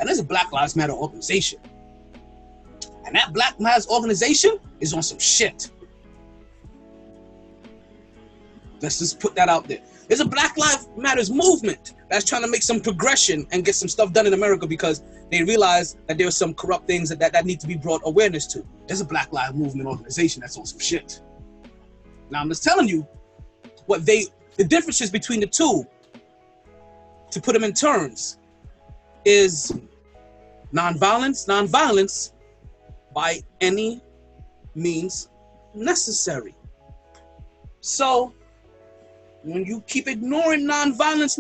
and there's a Black Lives Matter organization, and that Black Lives organization is on some shit. Let's just put that out there. There's a Black Lives Matters movement that's trying to make some progression and get some stuff done in America because they realize that there are some corrupt things that need to be brought awareness to. There's a Black Lives Movement organization that's on some shit. Now I'm just telling you the differences between the two, to put them in terms, is nonviolence by any means necessary. So when you keep ignoring nonviolence,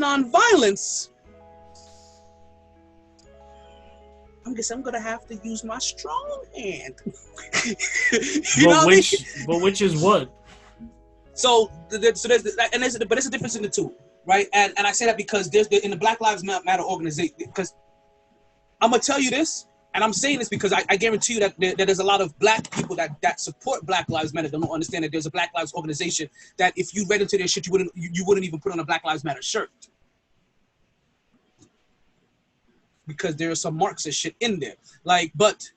I guess I'm gonna have to use my strong hand. But which is what? So there's a difference in the two, right? And I say that because there's in the Black Lives Matter organization. Because I'm gonna tell you this, and I'm saying this because I guarantee you that there's a lot of Black people that support Black Lives Matter that don't understand that there's a Black Lives organization that if you read into their shit, you wouldn't even put on a Black Lives Matter shirt. Because there is some Marxist shit in there. But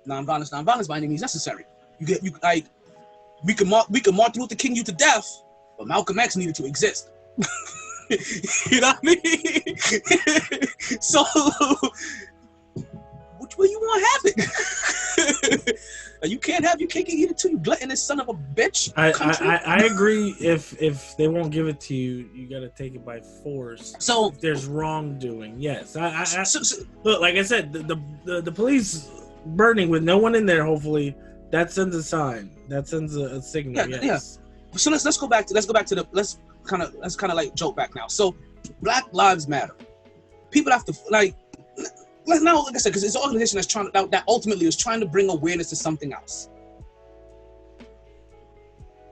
nonviolence by any means necessary. We can Martin Luther King you to death, but Malcolm X needed to exist. You know what I mean? So which way you want to have it? You can't get it to you, gluttonous son of a bitch. I agree. If they won't give it to you, you got to take it by force. So if there's wrongdoing, yes. Look, like I said, the police burning with no one in there. Hopefully, that sends a sign. That sends a signal. Yeah, yes. Yeah. So let's go back to let's kind of like joke back now. So Black Lives Matter. People have to now, like I said, because it's an organization that ultimately is trying to bring awareness to something else.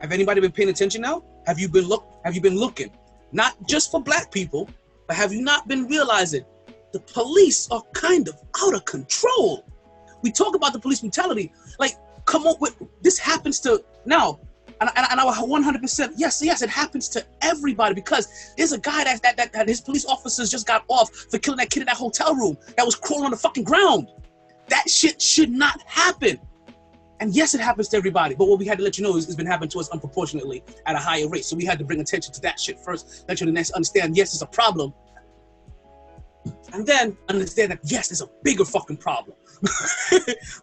Have anybody been paying attention now? Have you been looking? Not just for Black people, but have you not been realizing the police are kind of out of control? We talk about the police brutality. Come on, this happens to now. And I 100%, yes, it happens to everybody because there's a guy that his police officers just got off for killing that kid in that hotel room that was crawling on the fucking ground. That shit should not happen. And yes, it happens to everybody, but what we had to let you know is it's been happening to us unproportionately at a higher rate. So we had to bring attention to that shit first, let you understand, yes, it's a problem. And then understand that, yes, there's a bigger fucking problem.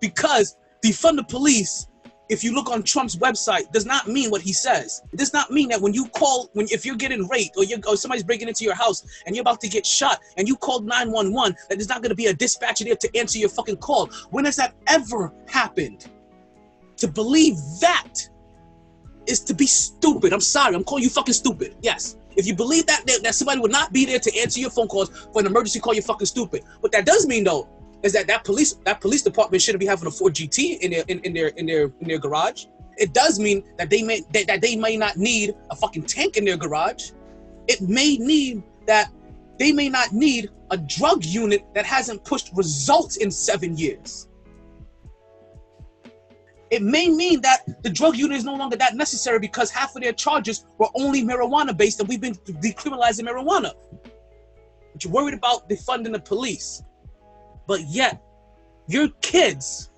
Because defund the police, if you look on Trump's website, does not mean what he says. It does not mean that if you're getting raped or somebody's breaking into your house and you're about to get shot and you called 911, that there's not going to be a dispatcher there to answer your fucking call. When has that ever happened? To believe that is to be stupid. I'm sorry, I'm calling you fucking stupid. Yes. If you believe that somebody would not be there to answer your phone calls for an emergency call, you're fucking stupid. What that does mean though, is that police department shouldn't be having a Ford GT in their garage. It does mean that they may not need a fucking tank in their garage. It may mean that they may not need a drug unit that hasn't pushed results in 7 years. It may mean that the drug unit is no longer that necessary because half of their charges were only marijuana based and we've been decriminalizing marijuana. you're worried about defunding the police, but yet your kids,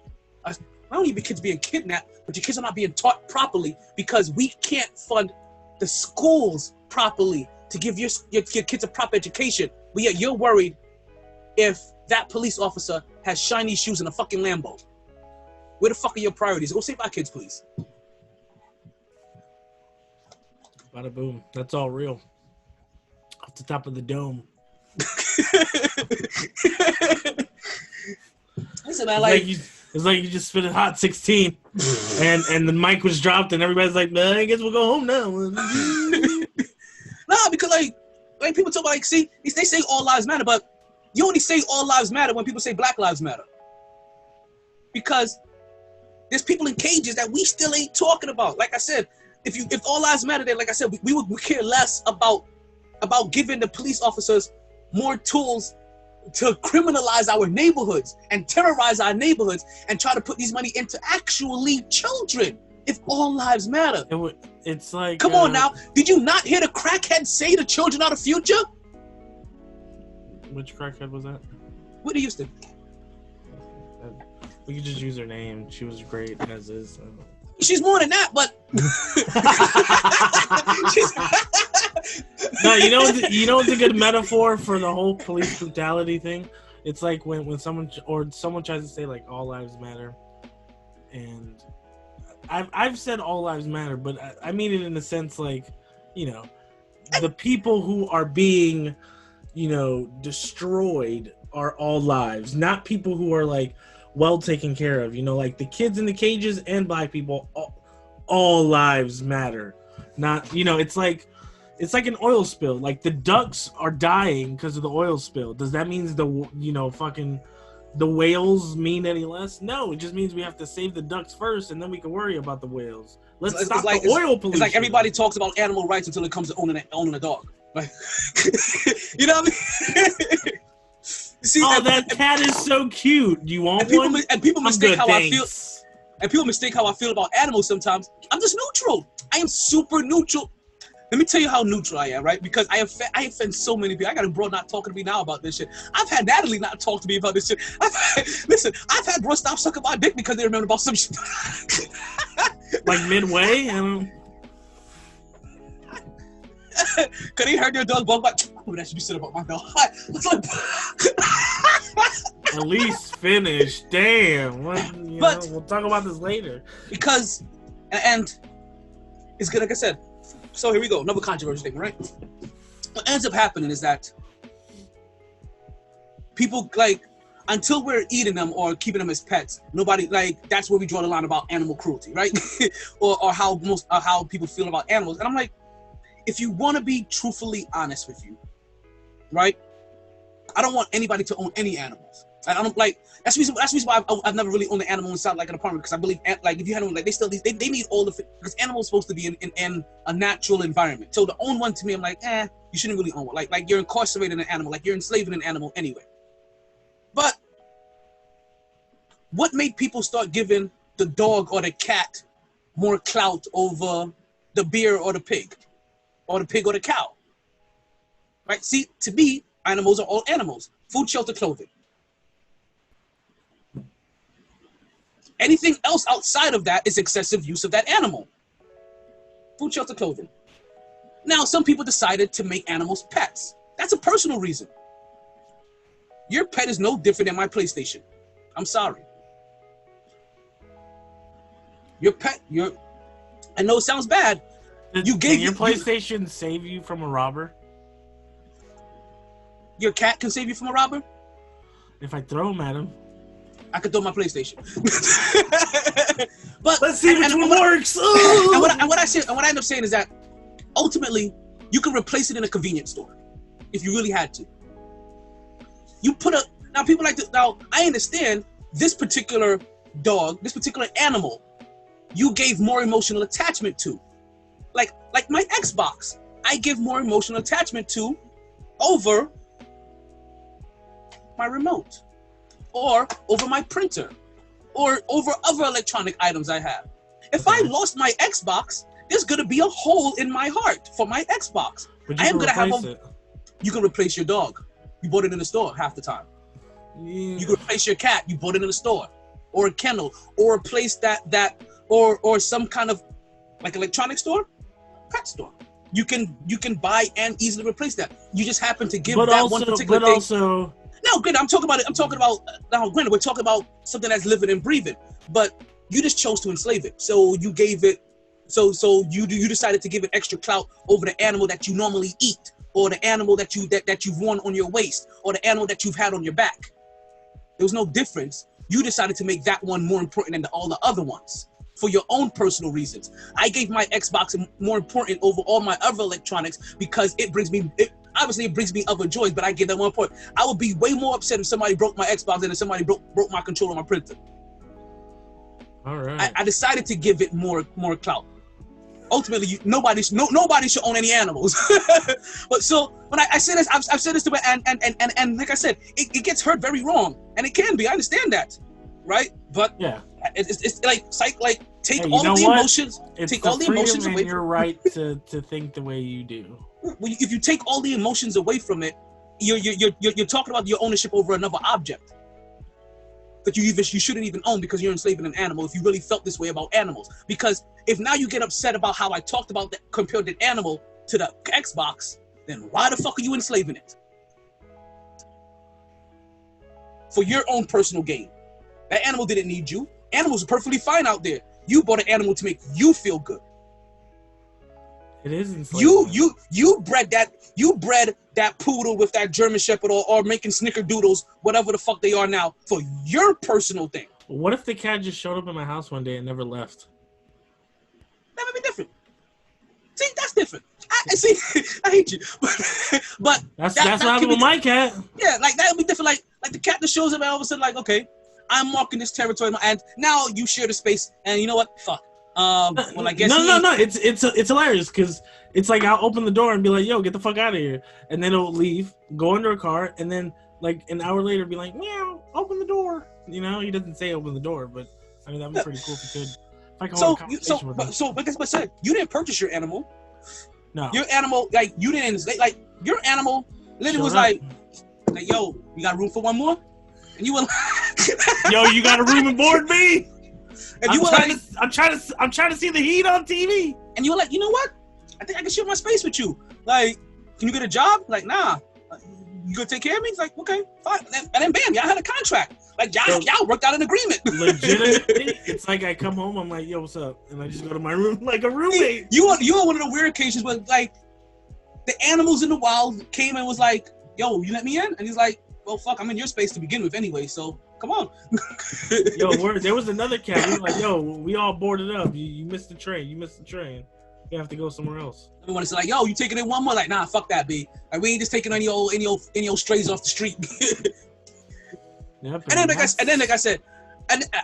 not only your kids being kidnapped, but your kids are not being taught properly because we can't fund the schools properly to give your kids a proper education. But yet you're worried if that police officer has shiny shoes and a fucking Lambo. Where the fuck are your priorities? Go save our kids, please. Bada boom. That's all real. Off the top of the dome. Listen, man, like it's like you just spit a hot 16 and the mic was dropped and everybody's like, nah, I guess we'll go home now. Nah, because like people talk about, like, see, they say all lives matter, but you only say all lives matter when people say Black lives matter. Because there's people in cages that we still ain't talking about. Like I said, if all lives matter, then like I said, we would care less about giving the police officers more tools to criminalize our neighborhoods and terrorize our neighborhoods and try to put these money into actually children. If all lives matter. It's like... Come on now. Did you not hear the crackhead say the children are the future? Which crackhead was that? Whitney Houston. We could just use her name. She was great as is. She's more than that, but... No, you know what's a good metaphor for the whole police brutality thing? It's like when someone tries to say like all lives matter, and I've said all lives matter, but I mean it in the sense like, you know, the people who are being, you know, destroyed are all lives, not people who are like well taken care of. You know, like the kids in the cages and Black people, all lives matter. Not, you know, it's like an oil spill. Like the ducks are dying because of the oil spill. Does that mean the whales mean any less? No, it just means we have to save the ducks first, and then we can worry about the whales. Let's stop the oil pollution. It's like everybody talks about animal rights until it comes to owning a dog. Like, you know what I mean? See, that cat is so cute. Do you want one? And people mistake how I feel. And people mistake how I feel about animals sometimes. I'm just neutral. I am super neutral. Let me tell you how neutral I am, right? Because I offend so many people. I got a bro not talking to me now about this shit. I've had Natalie not talk to me about this shit. I've had bro stop sucking my dick because they remember about some shit. Like midway? Cause he heard their dog bark like, oh, that should be said about my dog. At least finish. Damn. We'll talk about this later. Because, and it's good, like I said. So here we go, another controversial thing, right? What ends up happening is that people, like, until we're eating them or keeping them as pets, nobody, like, that's where we draw the line about animal cruelty, right? or how people feel about animals. And I'm like, if you want to be truthfully honest with you, right? I don't want anybody to own any animals. I don't like. That's the reason why I've never really owned an animal inside like an apartment, because I believe like if you had one, like they need all the, because animals supposed to be in a natural environment. So to own one, to me, I'm like, you shouldn't really own one. Like you're incarcerating an animal, like you're enslaving an animal anyway. But what made people start giving the dog or the cat more clout over the bear or the pig or the cow? Right? See, to me, animals are all animals. Food, shelter, clothing. Anything else outside of that is excessive use of that animal. Food, shelter, clothing. Now, some people decided to make animals pets. That's a personal reason. Your pet is no different than my PlayStation. I'm sorry. Your pet, I know it sounds bad. Can your PlayStation save you from a robber? Your cat can save you from a robber? If I throw him at him. I could throw my PlayStation. But let's see which one works. And what I end up saying is that ultimately you can replace it in a convenience store if you really had to. Now people like to, now I understand this particular dog, this particular animal, you gave more emotional attachment to. Like my Xbox, I give more emotional attachment to over my remote, or over my printer, or over other electronic items I have. If I lost my Xbox, there's gonna be a hole in my heart for my Xbox. But you can replace it. You can replace your dog. You bought it in the store half the time. Yeah. You could replace your cat. You bought it in the store, or a kennel, or a place or some kind of like electronic store, pet store. You can buy and easily replace that. You just happen to give one particular thing. No, good. I'm talking about now. Granted, we're talking about something that's living and breathing, but you just chose to enslave it. So you gave it. So you decided to give it extra clout over the animal that you normally eat, or the animal that you've worn on your waist, or the animal that you've had on your back. There was no difference. You decided to make that one more important than all the other ones for your own personal reasons. I gave my Xbox more important over all my other electronics because it brings me other joys, but I give that more important. I would be way more upset if somebody broke my Xbox than if somebody broke my controller on my printer. All right. I decided to give it more clout. Ultimately, nobody should own any animals. But so when I say this, I've said this to it, and like I said, it gets heard very wrong, and it can be. I understand that, right? But yeah, it's like take all of the emotions, take all the emotions away. You're right to think the way you do. If you take all the emotions away from it, you're talking about your ownership over another object that you shouldn't even own because you're enslaving an animal. If you really felt this way about animals, because if now you get upset about how I talked about compared the animal to the Xbox, then why the fuck are you enslaving it? For your own personal gain. That animal didn't need you. Animals are perfectly fine out there. You bought an animal to make you feel good. It is enslavement. You bred that poodle with that German Shepherd or making snickerdoodles, whatever the fuck they are now, for your personal thing. What if the cat just showed up in my house one day and never left? That would be different. See, that's different. I hate you, but that's what happened with my cat. Yeah, like that would be different. Like the cat that shows up and all of a sudden, like, okay, I'm marking this territory, and now you share the space, and you know what? Fuck. Well, I guess no. It's hilarious because it's like I'll open the door and be like, "Yo, get the fuck out of here," and then it'll leave, go under a car, and then like an hour later, be like, "Meow, open the door." You know, he doesn't say open the door, but I mean that'd be pretty cool if he could. If I could hold a conversation with him. Like I said, you didn't purchase your animal. No. Your animal, like you didn't, like your animal, literally was like, "Yo, you got room for one more?" And you were like, "Yo, you got a room and board me?" And you were like, I'm trying to see the heat on TV. And you were like, "You know what? I think I can share my space with you. Like, can you get a job?" Like, "Nah." "You gonna take care of me?" It's like, "Okay, fine." And then bam, y'all had a contract. Like y'all worked out an agreement. Legitimately, it's like I come home, I'm like, "Yo, what's up?" And I just go to my room like a roommate. You are one of the weird occasions where like the animals in the wild came and was like, "Yo, you let me in?" And he's like, "Well, fuck, I'm in your space to begin with anyway, so come on." Yo, there was another cat. He was like, "Yo, we all boarded up. You missed the train. You have to go somewhere else." Everyone is like, "Yo, you taking in one more?" Like, "Nah, fuck that, B. Like, we ain't just taking any old strays off the street." Yep, and then like I said,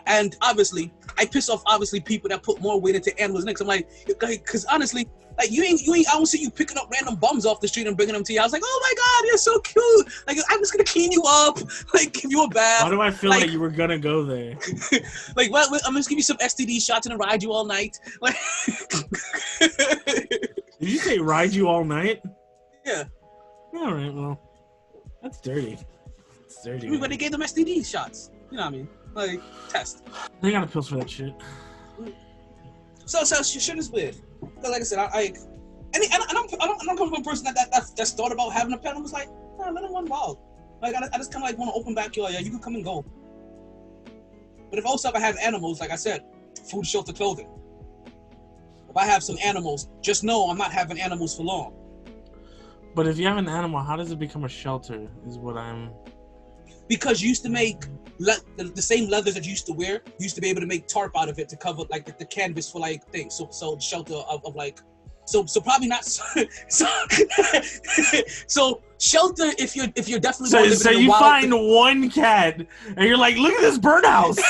and obviously I piss off people that put more weight into animals' necks. I'm like, because honestly, like you ain't I don't see you picking up random bums off the street and bringing them to you. I was like, "Oh my god, you're so cute. Like, I'm just gonna clean you up, like give you a bath." Why do I feel like you were gonna go there? Like, well, I'm just give you some STD shots and ride you all night. Like, did you say ride you all night? Yeah. All right, well, that's dirty. It's dirty. I mean, when they gave them STD shots, you know what I mean? Like, test. They got pills for that shit. So shit is weird. Because like I said, I'm coming from a person that's thought about having a pet. I was like, "Nah, let them run wild." Like I just kind of like want to open backyard. Yeah, you can come and go. But if also I have animals, like I said, food, shelter, clothing. If I have some animals, just know I'm not having animals for long. But if you have an animal, how does it become a shelter? Is what I'm. Because you used to make the same leathers that you used to wear. You used to be able to make tarp out of it to cover like the canvas for like things. So shelter of like. So probably not. So shelter if you're definitely. So you find one cat and you're like, "Look at this birdhouse."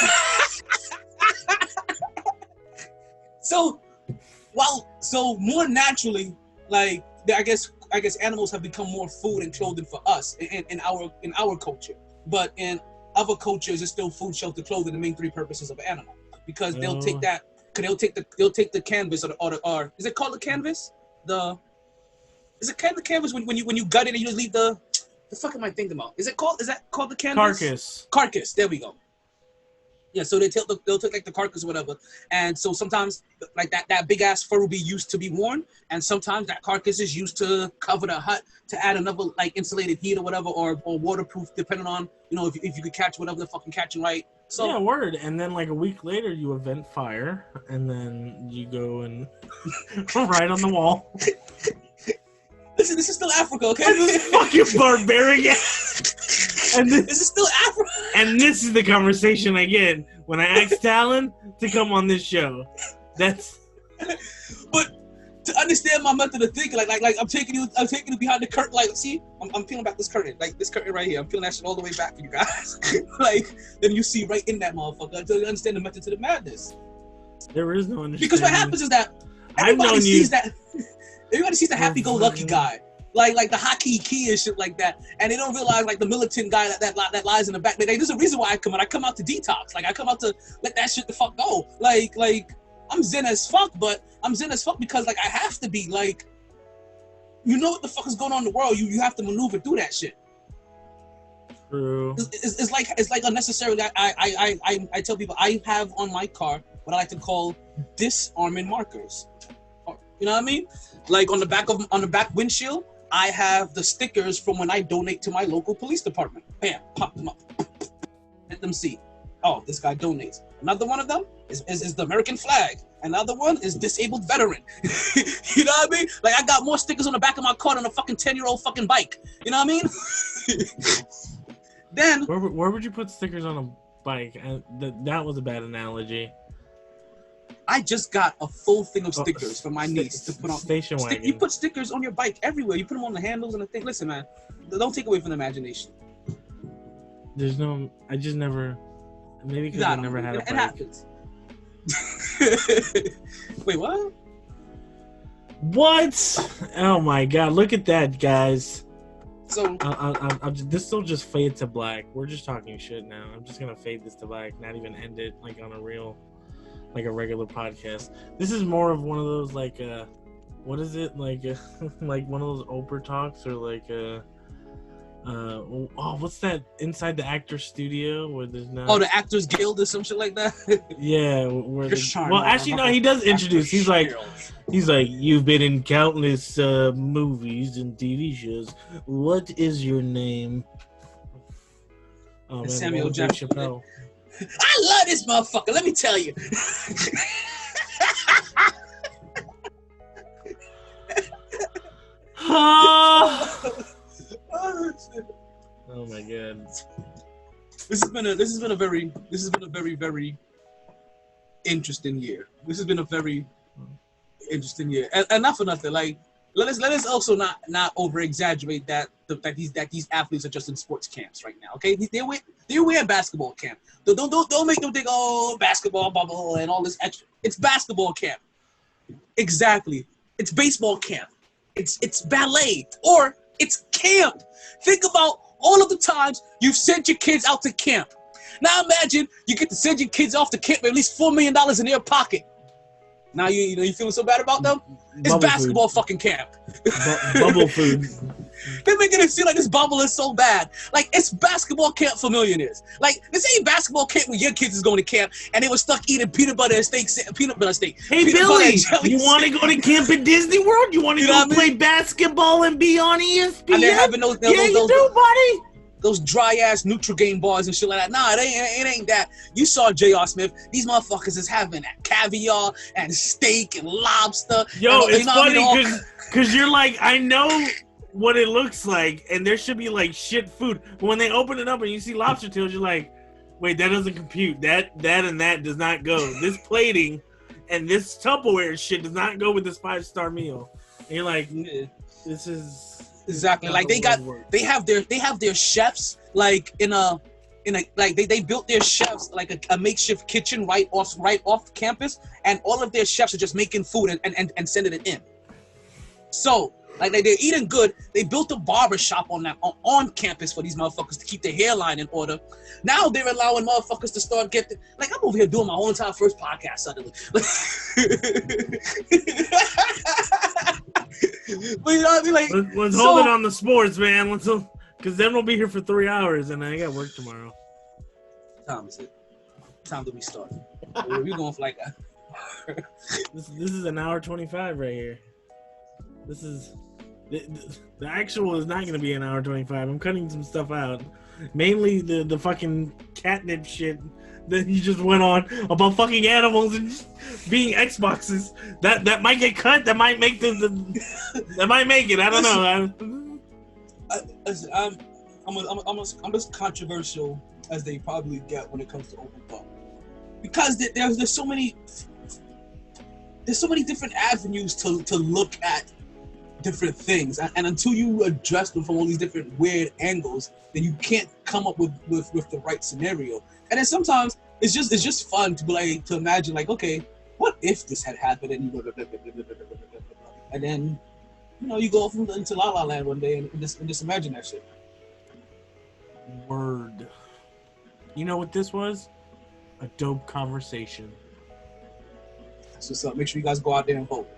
So more naturally, like I guess animals have become more food and clothing for us in our culture. But in other cultures, it's still food, shelter, clothing, the main three purposes of an animal. Because they'll take that, they'll take the canvas or is it called the canvas? Is it the canvas when you gut it and you just leave the The fuck am I thinking about? Is that called the canvas? Carcass. There we go. Yeah, so they'll take like the carcass or whatever, and so sometimes like that big ass fur will be used to be worn, and sometimes that carcass is used to cover the hut to add another like insulated heat or whatever, or waterproof, depending on if you could catch whatever the fucking catching right. So yeah, word. And then like a week later, you event fire, and then you go and right on the wall. Listen, this is still Africa, okay? This is fucking barbarian. And this is still Africa. And this is the conversation I get when I ask Talon to come on this show. That's. But to understand my method of thinking, like I'm taking you behind the curtain. Like, see, I'm peeling back this curtain, like this curtain right here. I'm peeling that shit all the way back for you guys. Like, then you see right in that motherfucker until you understand the method to the madness. There is no understanding. Because what happens is that everybody sees that. Everybody sees the happy-go-lucky guy, like the hockey key and shit like that, and they don't realize like the militant guy that lies in the back. There's a reason why I come out. I come out to detox. Like I come out to let that shit the fuck go. Like I'm zen as fuck, but I'm zen as fuck because like I have to be. Like, you know what the fuck is going on in the world. You have to maneuver through that shit. True. It's like unnecessarily. I tell people I have on my car what I like to call disarming markers. You know what I mean? Like on the back windshield, I have the stickers from when I donate to my local police department. Bam, pop them up. Let them see. Oh, this guy donates. Another one of them is the American flag. Another one is disabled veteran. You know what I mean? Like I got more stickers on the back of my car than a fucking 10-year-old fucking bike. You know what I mean? Then where would you put stickers on a bike? That was a bad analogy. I just got a full thing of stickers for my niece to put on. Station wagon. You put stickers on your bike everywhere. You put them on the handles and the thing. Listen, man, don't take away from the imagination. There's no. I just never. Maybe because I never had a bike. It happens. Wait, what? What? Oh my god! Look at that, guys. So this still just fade to black. We're just talking shit now. I'm just gonna fade this to black. Not even end it like on a real. Like a regular podcast. This is more of one of those like what is it like like one of those Oprah talks or like what's that inside the actor's studio where there's no the Actors Guild or some shit like that. Yeah, well actually no, he does introduce. He's like you've been in countless movies and TV shows. What is your name? Oh man, Samuel Jackson. Chappelle. I love this motherfucker. Let me tell you. Oh my god. This has been a very very interesting year. This has been a very interesting year. And not for nothing. Like let us also not over exaggerate that these athletes are just in sports camps right now. Okay, they're in basketball camp. Don't make them think basketball bubble and all this extra. It's basketball camp. Exactly. It's baseball camp. It's ballet or it's camp. Think about all of the times you've sent your kids out to camp. Now imagine you get to send your kids off to camp with at least $4 million in their pocket. Now you feeling so bad about them? It's basketball food. Fucking camp. Bubble food. They're making it seem like this bubble is so bad. Like it's basketball camp for millionaires. Like this ain't basketball camp when your kids is going to camp and they were stuck eating peanut butter steak. Hey Billy, you want to go to camp at Disney World? You want to go play basketball and be on ESPN? And they're having those you do, buddy. Those dry ass Nutrigrain bars and shit like that. Nah, it ain't that. You saw J.R. Smith. These motherfuckers is having caviar and steak and lobster. Yo, and, it's funny because you're like, I know what it looks like, and there should be like shit food. But when they open it up and you see lobster tails, you're like, wait, that doesn't compute. That and that does not go. This plating and this Tupperware shit does not go with this 5-star meal. And you're like, this is. Exactly. Like they have their chefs like in a like they built their chefs like a makeshift kitchen right off campus, and all of their chefs are just making food and sending it in. So like they're eating good. They built a barber shop on campus for these motherfuckers to keep their hairline in order. Now they're allowing motherfuckers to start getting like I'm over here doing my whole entire first podcast suddenly. But you know what I mean? Like, let's hold it on the sports, man. Let's Because then we'll be here for 3 hours, and I got work tomorrow. What time is it? What time do we start? We're going for like a... This is an hour 25 right here. This is the actual is not going to be an hour 25. I'm cutting some stuff out, mainly the fucking catnip shit that you just went on about fucking animals and being Xboxes. That might get cut. That might make that might make it. I don't know. I'm as controversial as they probably get when it comes to open thought, because there's so many different avenues to look at different things, and until you address them from all these different weird angles, then you can't come up with the right scenario. And then sometimes it's just fun to be like, to imagine like, okay, what if this had happened, and then you go off into La La Land one day and just imagine that shit. Word. You know what this was? A dope conversation. That's what's up. Make sure you guys go out there and vote.